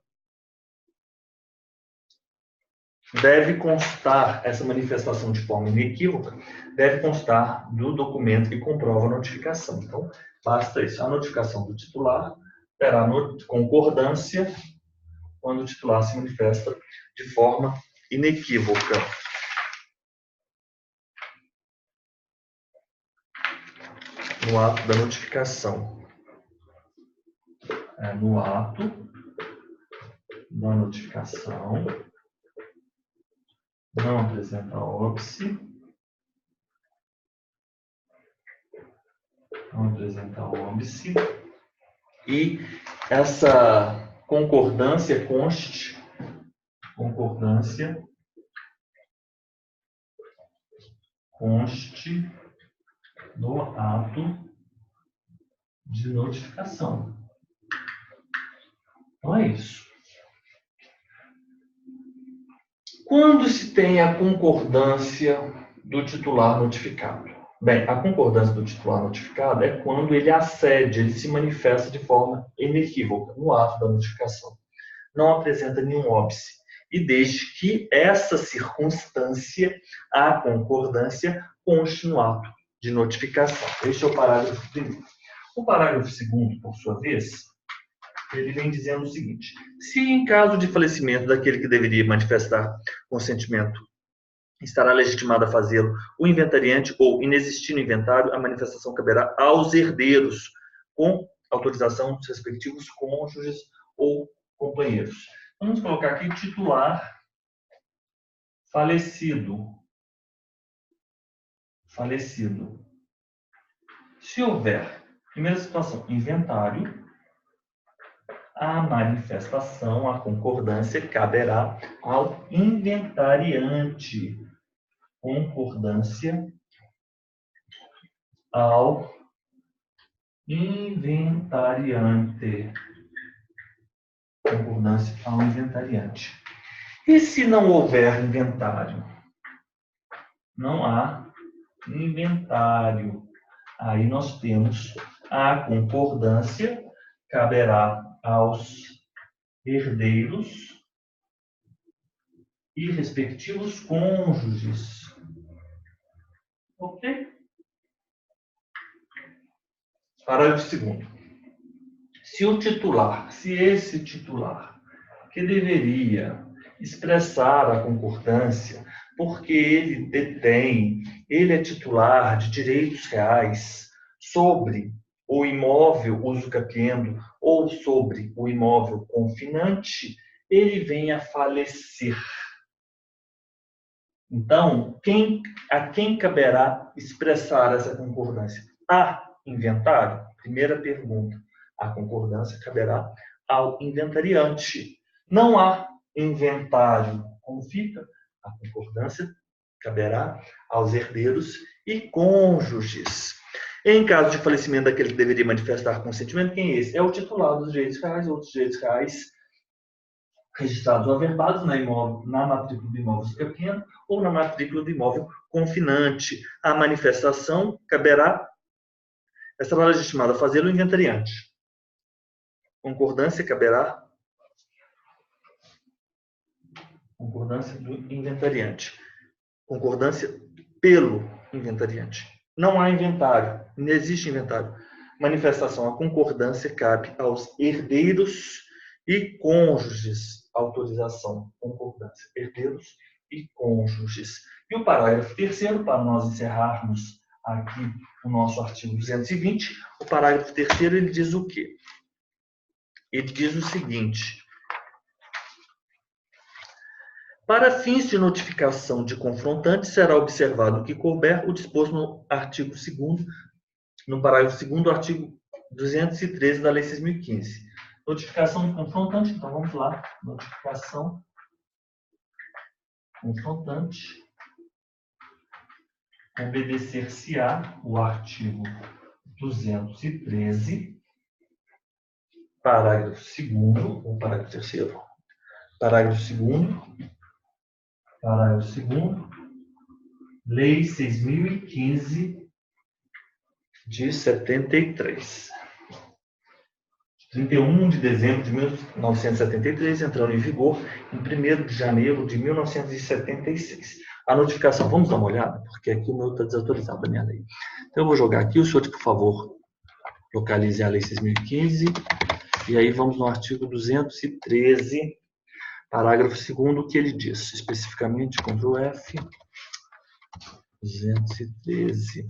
S1: deve constar, essa manifestação de forma inequívoca, deve constar do documento que comprova a notificação. Então, basta isso. A notificação do titular terá concordância quando o titular se manifesta de forma inequívoca. No ato da notificação. No ato da notificação, não apresenta óbice, e essa concordância conste no ato de notificação. Então é isso. Quando se tem a concordância do titular notificado? Bem, a concordância do titular notificado é quando ele acede, ele se manifesta de forma inequívoca no ato da notificação. Não apresenta nenhum óbice. E desde que essa circunstância, a concordância, conste no ato de notificação. Este é o parágrafo primeiro. O parágrafo segundo, por sua vez, ele vem dizendo o seguinte: se em caso de falecimento daquele que deveria manifestar consentimento estará legitimado a fazê-lo o inventariante ou inexistindo inventário, a manifestação caberá aos herdeiros, com autorização dos respectivos cônjuges ou companheiros. Vamos colocar aqui titular falecido. Se houver, primeira situação, inventário, a manifestação, a concordância caberá ao inventariante. Concordância ao inventariante. Concordância ao inventariante. E se não houver inventário? Não há inventário. Aí nós temos a concordância caberá aos herdeiros e respectivos cônjuges. Ok? Parágrafo segundo. Se esse titular que deveria expressar a concordância, porque ele é titular de direitos reais sobre o imóvel usucapiendo ou sobre o imóvel confinante, ele vem a falecer. Então, a quem caberá expressar essa concordância? Há inventário? Primeira pergunta. A concordância caberá ao inventariante. Não há inventário. Como fica? A concordância caberá aos herdeiros e cônjuges. Em caso de falecimento daquele que deveria manifestar consentimento, quem é esse? É o titular dos direitos reais, outros direitos reais registrados ou averbados na matrícula do imóvel usucapiendo ou na matrícula do imóvel confinante. A manifestação estará legitimada a fazê-lo o inventariante. Concordância caberá. Concordância do inventariante. Concordância pelo inventariante. Não há inventário, não existe inventário. Manifestação, a concordância cabe aos herdeiros e cônjuges. Autorização, concordância, herdeiros e cônjuges. E o parágrafo terceiro, para nós encerrarmos aqui o nosso artigo 220, o parágrafo terceiro ele diz o quê? Ele diz o seguinte: para fins de notificação de confrontante, será observado o que couber o disposto no artigo 2º, no parágrafo 2º do artigo 213 da Lei 6.015. Notificação de confrontante, então vamos lá. Notificação confrontante. Obedecer-se-á o artigo 213, parágrafo 2º, ou parágrafo 3º. Parágrafo 2º. Parágrafo 2º. Lei 6.015 de 73. 31 de dezembro de 1973, entrando em vigor em 1º de janeiro de 1976. A notificação, vamos dar uma olhada, porque aqui o meu está desatualizado, a minha lei. Então eu vou jogar aqui, o senhor, por favor, localize a Lei 6.015 E aí vamos no artigo 213, parágrafo 2º, que ele diz, especificamente, Ctrl F, 213.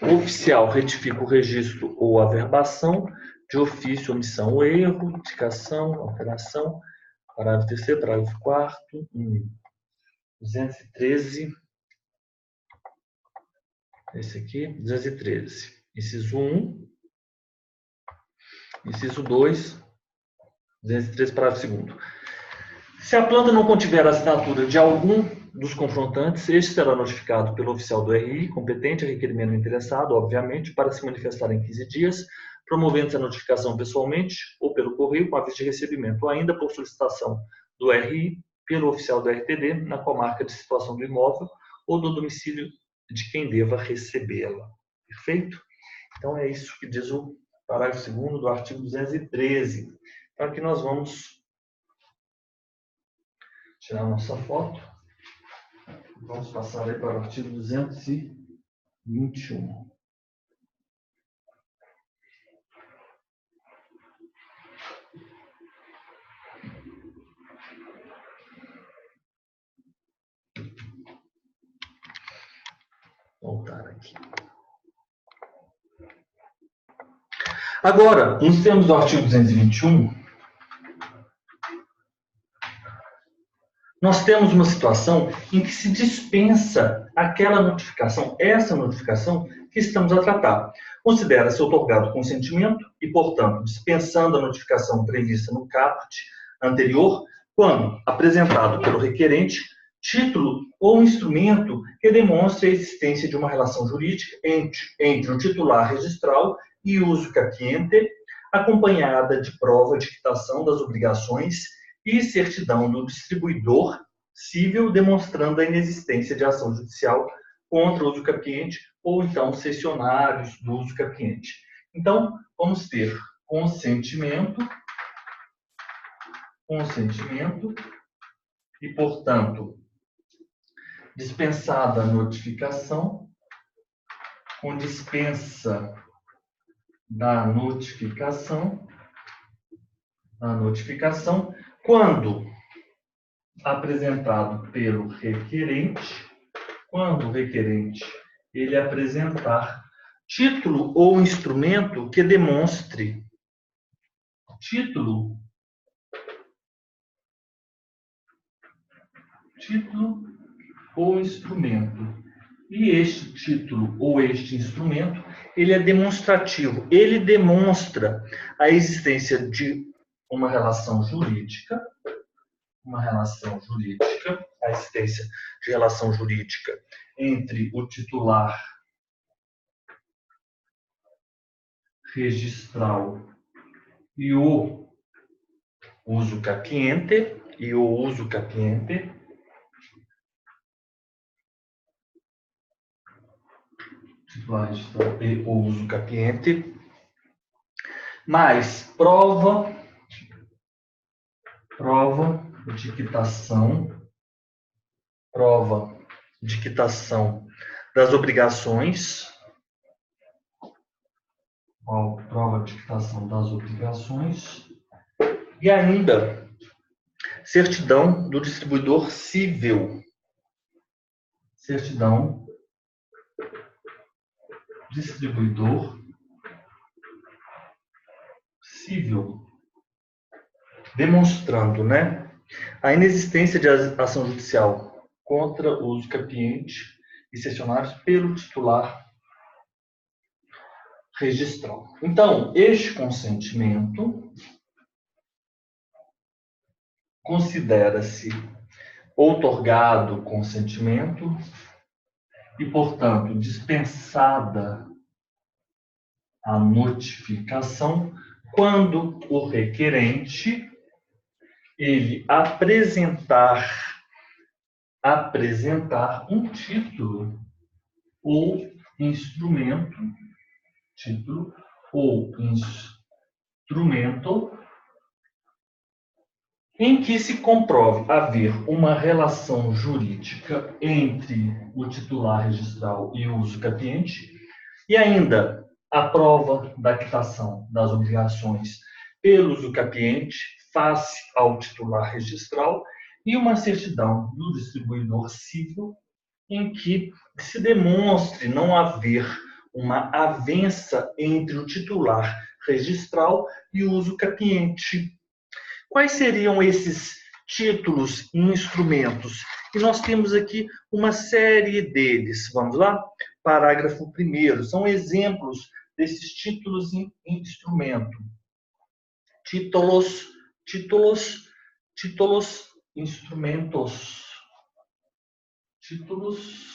S1: O oficial retifica o registro ou averbação, de ofício, omissão ou erro, indicação, alteração, parágrafo 3º, parágrafo 4º, 213, esse aqui, 213, inciso 1, inciso 2, 213, parágrafo 2º. Se a planta não contiver a assinatura de algum dos confrontantes, este será notificado pelo oficial do RI, competente a requerimento do interessado, obviamente, para se manifestar em 15 dias, promovendo-se a notificação pessoalmente ou pelo correio com aviso de recebimento, ou ainda por solicitação do RI pelo oficial do RTD na comarca de situação do imóvel ou do domicílio de quem deva recebê-la. Perfeito? Então é isso que diz o parágrafo 2º do artigo 213. Então aqui nós vamos tirar a nossa foto. Vamos passar aí para o artigo 221. Voltar aqui. Agora, nos termos do artigo 221, nós temos uma situação em que se dispensa aquela notificação, essa notificação que estamos a tratar. Considera-se otorgado consentimento e, portanto, dispensando a notificação prevista no caput anterior, quando apresentado pelo requerente título ou instrumento que demonstre a existência de uma relação jurídica entre o titular registral e o uso capiente, acompanhada de prova de quitação das obrigações e certidão do distribuidor civil demonstrando a inexistência de ação judicial contra o uso capiente ou então cessionários do uso capiente. Então, vamos ter consentimento e, portanto, dispensada a notificação, com dispensa da notificação, quando apresentado pelo requerente, quando o requerente ele apresentar título ou instrumento que demonstre título ou instrumento. E este título ou este instrumento, ele é demonstrativo. Ele demonstra a existência de uma relação jurídica, a existência de relação jurídica entre o titular registral e o uso capiente, titular registral e o uso capiente, mais prova de quitação das obrigações, e ainda certidão do distribuidor civil. Demonstrando, a inexistência de ação judicial contra o uso capiente e cessionários pelo titular registral. Então, este consentimento considera-se outorgado consentimento e, portanto, dispensada a notificação quando o requerente ele apresentar um título ou instrumento, em que se comprove haver uma relação jurídica entre o titular registral e o uso capiente, e ainda a prova da quitação das obrigações pelo usucapiente face ao titular registral e uma certidão do distribuidor civil em que se demonstre não haver uma avença entre o titular registral e o usucapiente. Quais seriam esses títulos e instrumentos? E nós temos aqui uma série deles. Vamos lá? Parágrafo 1º. São exemplos desses títulos e instrumento. Títulos, instrumentos. Títulos,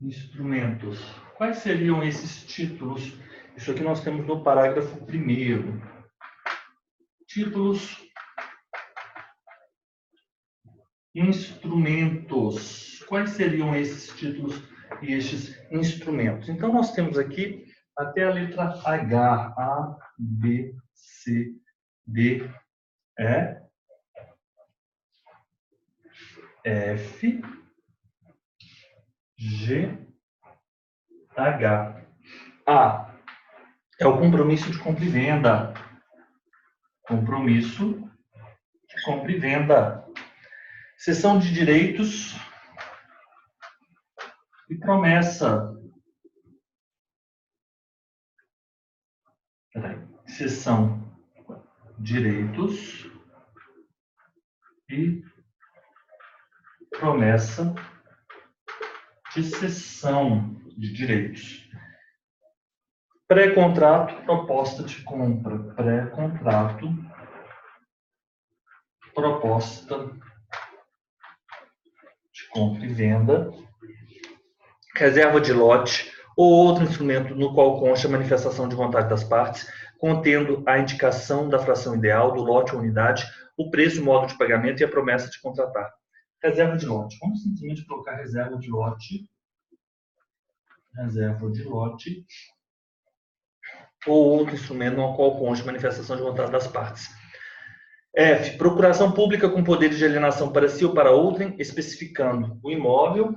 S1: instrumentos. Quais seriam esses títulos? Isso aqui nós temos no parágrafo 1º. Títulos, instrumentos. Quais seriam esses títulos e estes instrumentos? Então, nós temos aqui até a letra H. A, B, C, D, E, F, G, H. A é o compromisso de compra e venda. Compromisso de compra e venda. Cessão de direitos e promessa. Cessão, direitos e promessa de cessão de direitos. Pré-contrato, proposta de compra. Pré-contrato, proposta de compra e venda. Reserva de lote ou outro instrumento no qual consta a manifestação de vontade das partes, contendo a indicação da fração ideal do lote ou unidade, o preço, o modo de pagamento e a promessa de contratar. Reserva de lote. Vamos simplesmente colocar reserva de lote. Reserva de lote ou outro instrumento no qual consta a manifestação de vontade das partes. F. Procuração pública com poderes de alienação para si ou para outrem, especificando o imóvel.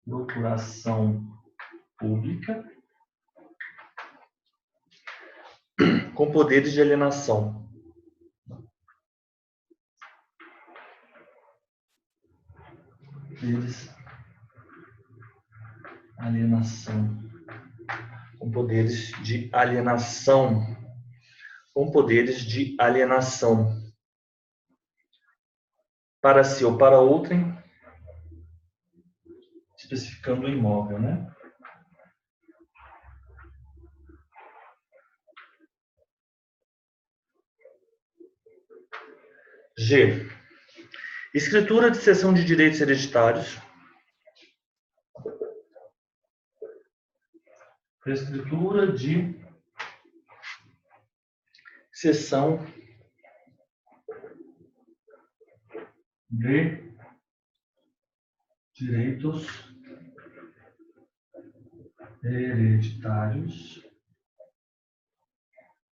S1: Procuração pública com poderes de alienação. Com poderes de alienação. Com poderes de alienação. Para si ou para outrem, especificando o imóvel, né? G. Escritura de cessão de direitos hereditários. Escritura de cessão de direitos hereditários.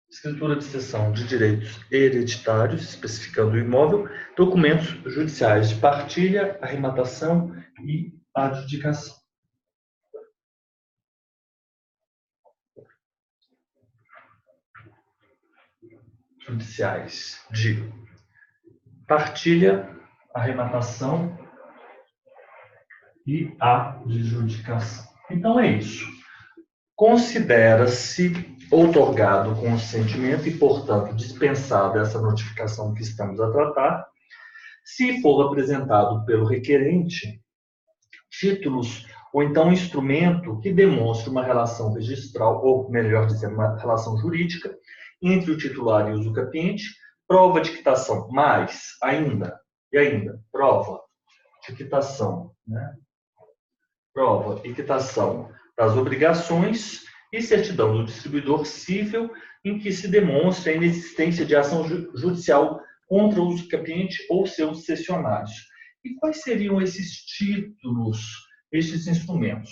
S1: Escritura de cessão de direitos hereditários, especificando o imóvel, documentos judiciais de partilha, arrematação e adjudicação. Judiciais de partilha, arrematação e adjudicação. Então é isso. Considera-se outorgado o consentimento e, portanto, dispensada essa notificação que estamos a tratar, se for apresentado pelo requerente títulos ou então instrumento que demonstre uma relação registral, ou melhor dizendo, uma relação jurídica entre o titular e o usucapiente, prova de quitação, mais ainda, prova de quitação, né? Prova e quitação das obrigações e certidão do distribuidor civil em que se demonstra a inexistência de ação judicial contra o usucapiente ou seus cessionários. E quais seriam esses títulos, esses instrumentos?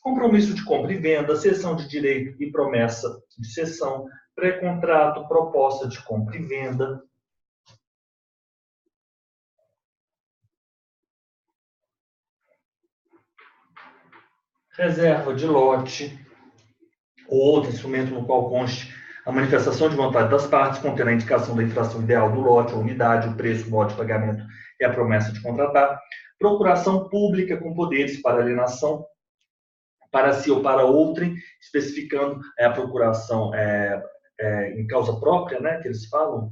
S1: Compromisso de compra e venda, cessão de direito e promessa de cessão, pré-contrato, proposta de compra e venda. reserva de lote ou outro instrumento no qual conste a manifestação de vontade das partes, contendo a indicação da infração ideal do lote, a unidade, o preço, o modo de pagamento e a promessa de contratar. Procuração pública com poderes para alienação para si ou para outrem, especificando a procuração em causa própria, né, que eles falam,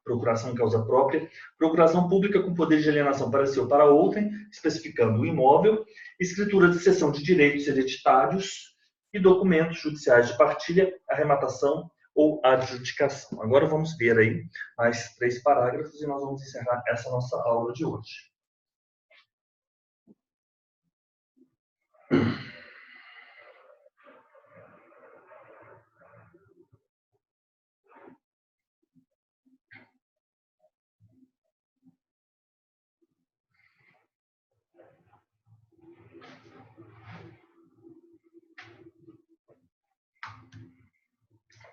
S1: procuração em causa própria, procuração pública com poder de alienação para si ou para outrem, especificando o imóvel, escritura de cessão de direitos hereditários e documentos judiciais de partilha, arrematação ou adjudicação. Agora vamos ver aí mais 3 parágrafos e nós vamos encerrar essa nossa aula de hoje.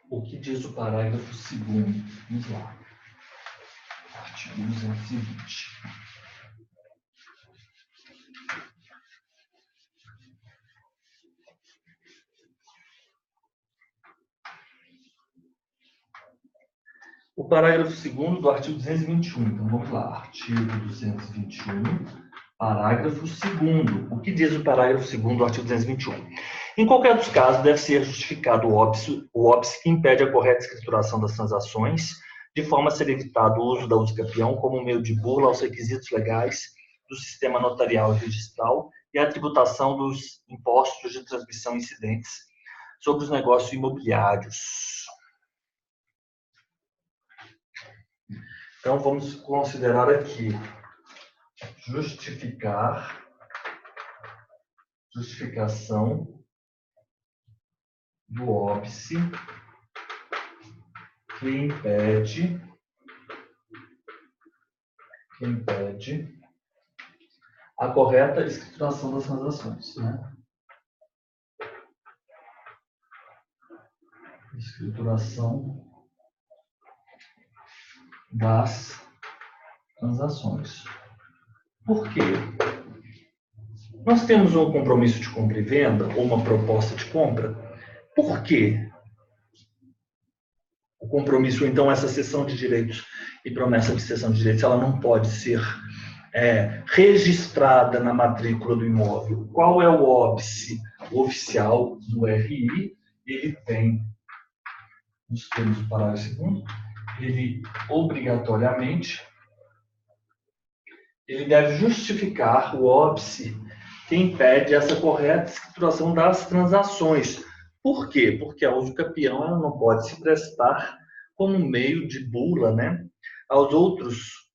S1: O que diz o parágrafo 2º? Vamos lá. Artigo 220. O parágrafo 2º do artigo 221. Então, vamos lá. Artigo 221, parágrafo 2º. O que diz o parágrafo 2º do artigo 221? Em qualquer dos casos, deve ser justificado o óbice que impede a correta escrituração das transações, de forma a ser evitado o uso da usucapião como meio de burla aos requisitos legais do sistema notarial e registral e a tributação dos impostos de transmissão incidentes sobre os negócios imobiliários. Então, vamos considerar aqui justificação do óbice que impede a correta escrituração das transações, né? Escrituração das transações. Por quê? Nós temos um compromisso de compra e venda ou uma proposta de compra. Por quê? O compromisso, então, essa cessão de direitos e promessa de cessão de direitos, ela não pode ser registrada na matrícula do imóvel. Qual é o óbice oficial do RI? Ele tem, nos termos do parágrafo 2º, ele obrigatoriamente ele deve justificar o óbice que impede essa correta escrituração das transações. Por quê? Porque a usucapião ela não pode se prestar como meio de bula, né, aos outros,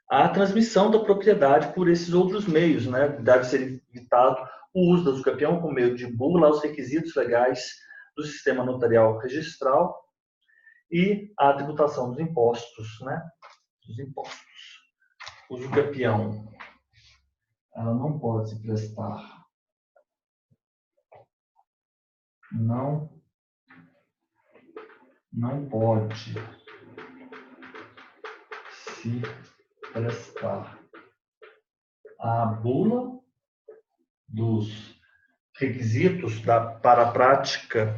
S1: a transmissão da propriedade por esses outros meios, né? Deve ser evitado o uso da usucapião como meio de bula aos requisitos legais do sistema notarial registral e a tributação dos impostos, né? Dos impostos. O usucapião ela não pode se prestar, não pode se prestar à bula dos requisitos para a prática,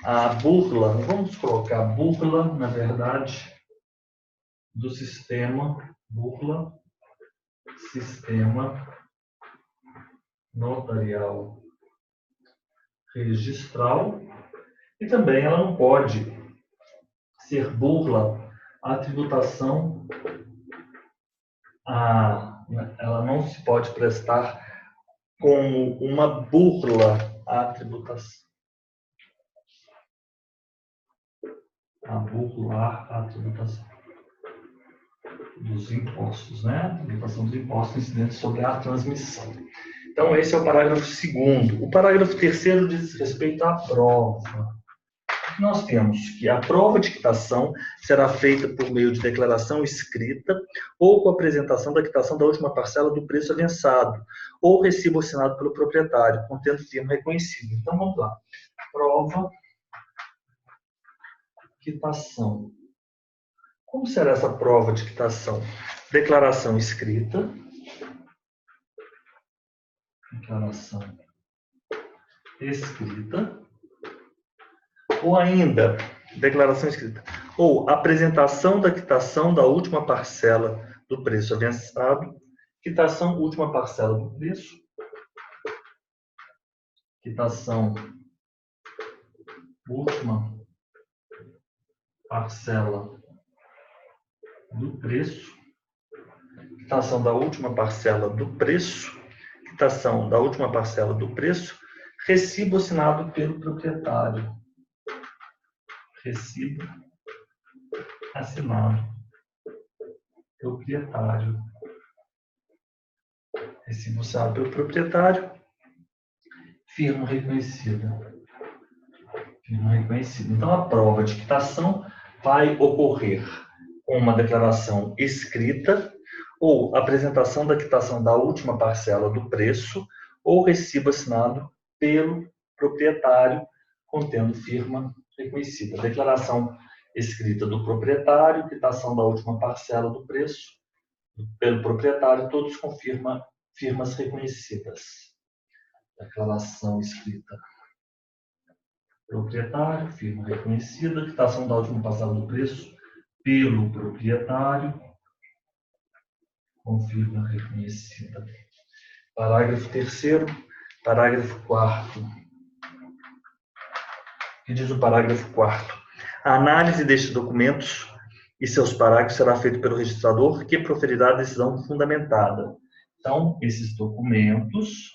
S1: a burla, vamos colocar burla, na verdade, do sistema, burla, sistema notarial registral, e também ela não pode ser burla à tributação, ela não se pode prestar como uma burla à tributação. A burlar a tributação dos impostos, né? A tributação dos impostos incidentes sobre a transmissão. Então, esse é o parágrafo 2º. O parágrafo 3º diz respeito à prova. Nós temos que a prova de quitação será feita por meio de declaração escrita ou com a apresentação da quitação da última parcela do preço avançado ou recibo assinado pelo proprietário, contendo termo reconhecido. Então, vamos lá. Prova, quitação. Como será essa prova de quitação? Declaração escrita declaração escrita, ou ainda, declaração escrita, ou apresentação da quitação da última parcela do preço avançado, quitação última parcela do preço, quitação última parcela do preço, quitação da última parcela do preço, quitação da última parcela do preço, recibo assinado pelo proprietário. Recibo assinado pelo proprietário. Recibo assinado pelo proprietário. Firma reconhecida. Firma reconhecida. Então, a prova de quitação vai ocorrer com uma declaração escrita ou apresentação da quitação da última parcela do preço ou recibo assinado pelo proprietário contendo firma reconhecida. Declaração escrita do proprietário, quitação da última parcela do preço pelo proprietário, todos com firmas reconhecidas. Declaração escrita proprietário, firma reconhecida, quitação da última parcela do preço pelo proprietário, com firma reconhecida. Parágrafo 3º, parágrafo 4º. Que diz o parágrafo 4º. A análise destes documentos e seus parágrafos será feita pelo registrador, que proferirá a decisão fundamentada. Então, esses documentos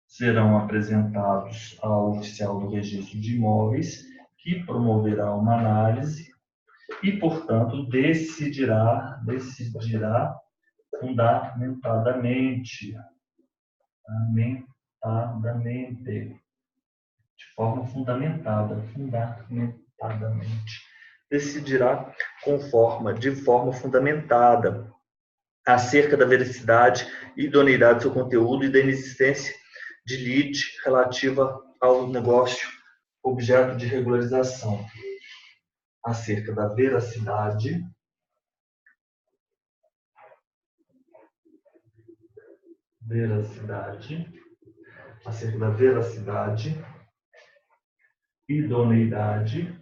S1: serão apresentados ao oficial do registro de imóveis, que promoverá uma análise e, portanto, decidirá fundamentadamente, de forma fundamentadamente, decidirá de forma fundamentada acerca da veracidade e idoneidade do seu conteúdo e da inexistência de lide relativa ao negócio objeto de regularização, acerca da veracidade acerca da veracidade, idoneidade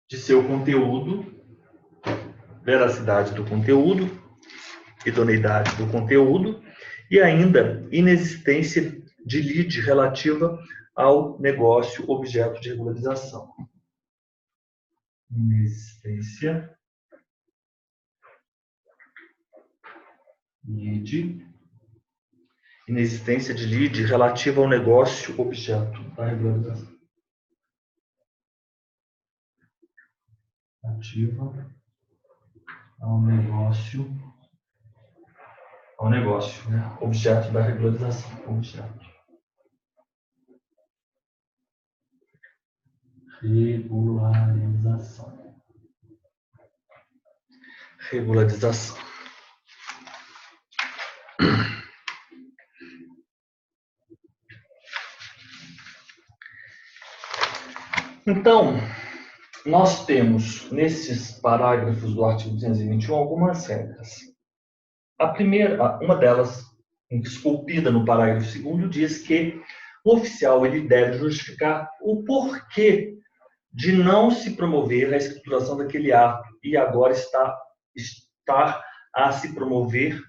S1: de seu conteúdo, veracidade do conteúdo, idoneidade do conteúdo e ainda inexistência de lide relativa ao negócio objeto de regularização. Inexistência de lide relativa ao negócio objeto da regularização. Relativa ao negócio, né? Objeto da regularização. Regularização. Então, nós temos nesses parágrafos do artigo 221 algumas regras. A primeira, uma delas, esculpida no parágrafo 2º, diz que o oficial ele deve justificar o porquê de não se promover a escrituração daquele ato e agora estar a se promover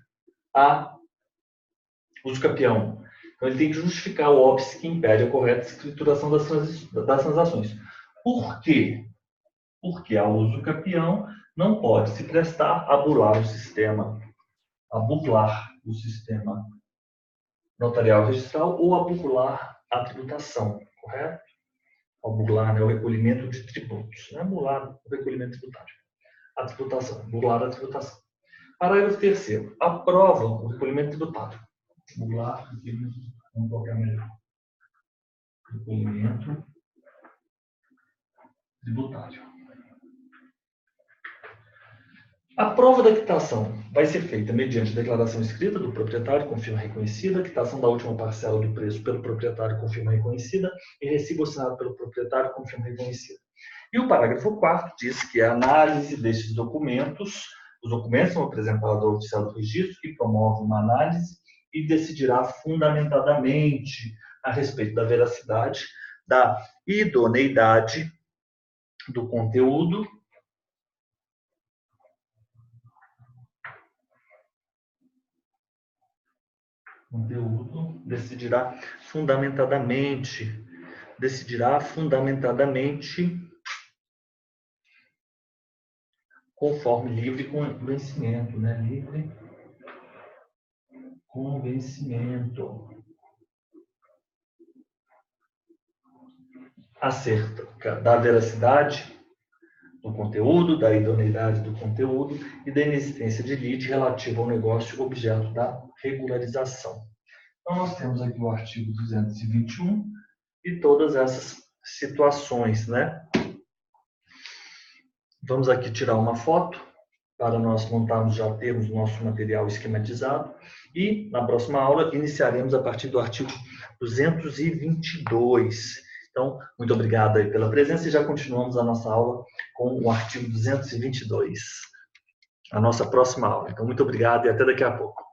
S1: a uso capião. Então, ele tem que justificar o óbice que impede a correta escrituração das transações. Por quê? Porque a uso capião não pode se prestar a burlar o sistema notarial registral ou a burlar a tributação, correto? A burlar, né, o recolhimento de tributos, não é burlar o recolhimento tributário. A tributação, burlar a tributação. Parágrafo 3º. Aprova o recolhimento tributário. Burlar, vamos colocar melhor. Recolhimento tributário. A prova da quitação vai ser feita mediante declaração escrita do proprietário com firma reconhecida, quitação da última parcela do preço pelo proprietário com firma reconhecida e recibo assinado pelo proprietário com firma reconhecida. E o parágrafo 4º diz que a análise destes documentos Os documentos são apresentados ao oficial do registro, que promove uma análise e decidirá fundamentadamente a respeito da veracidade, da idoneidade do conteúdo decidirá fundamentadamente conforme livre convencimento, né? Livre convencimento acerca da veracidade do conteúdo, da idoneidade do conteúdo e da inexistência de lide relativo ao negócio objeto da regularização. Então, nós temos aqui o artigo 221 e todas essas situações, né? Vamos aqui tirar uma foto para nós montarmos, já termos nosso material esquematizado. E, na próxima aula, iniciaremos a partir do artigo 222. Então, muito obrigado aí pela presença e já continuamos a nossa aula com o artigo 222. A nossa próxima aula. Então, muito obrigado e até daqui a pouco.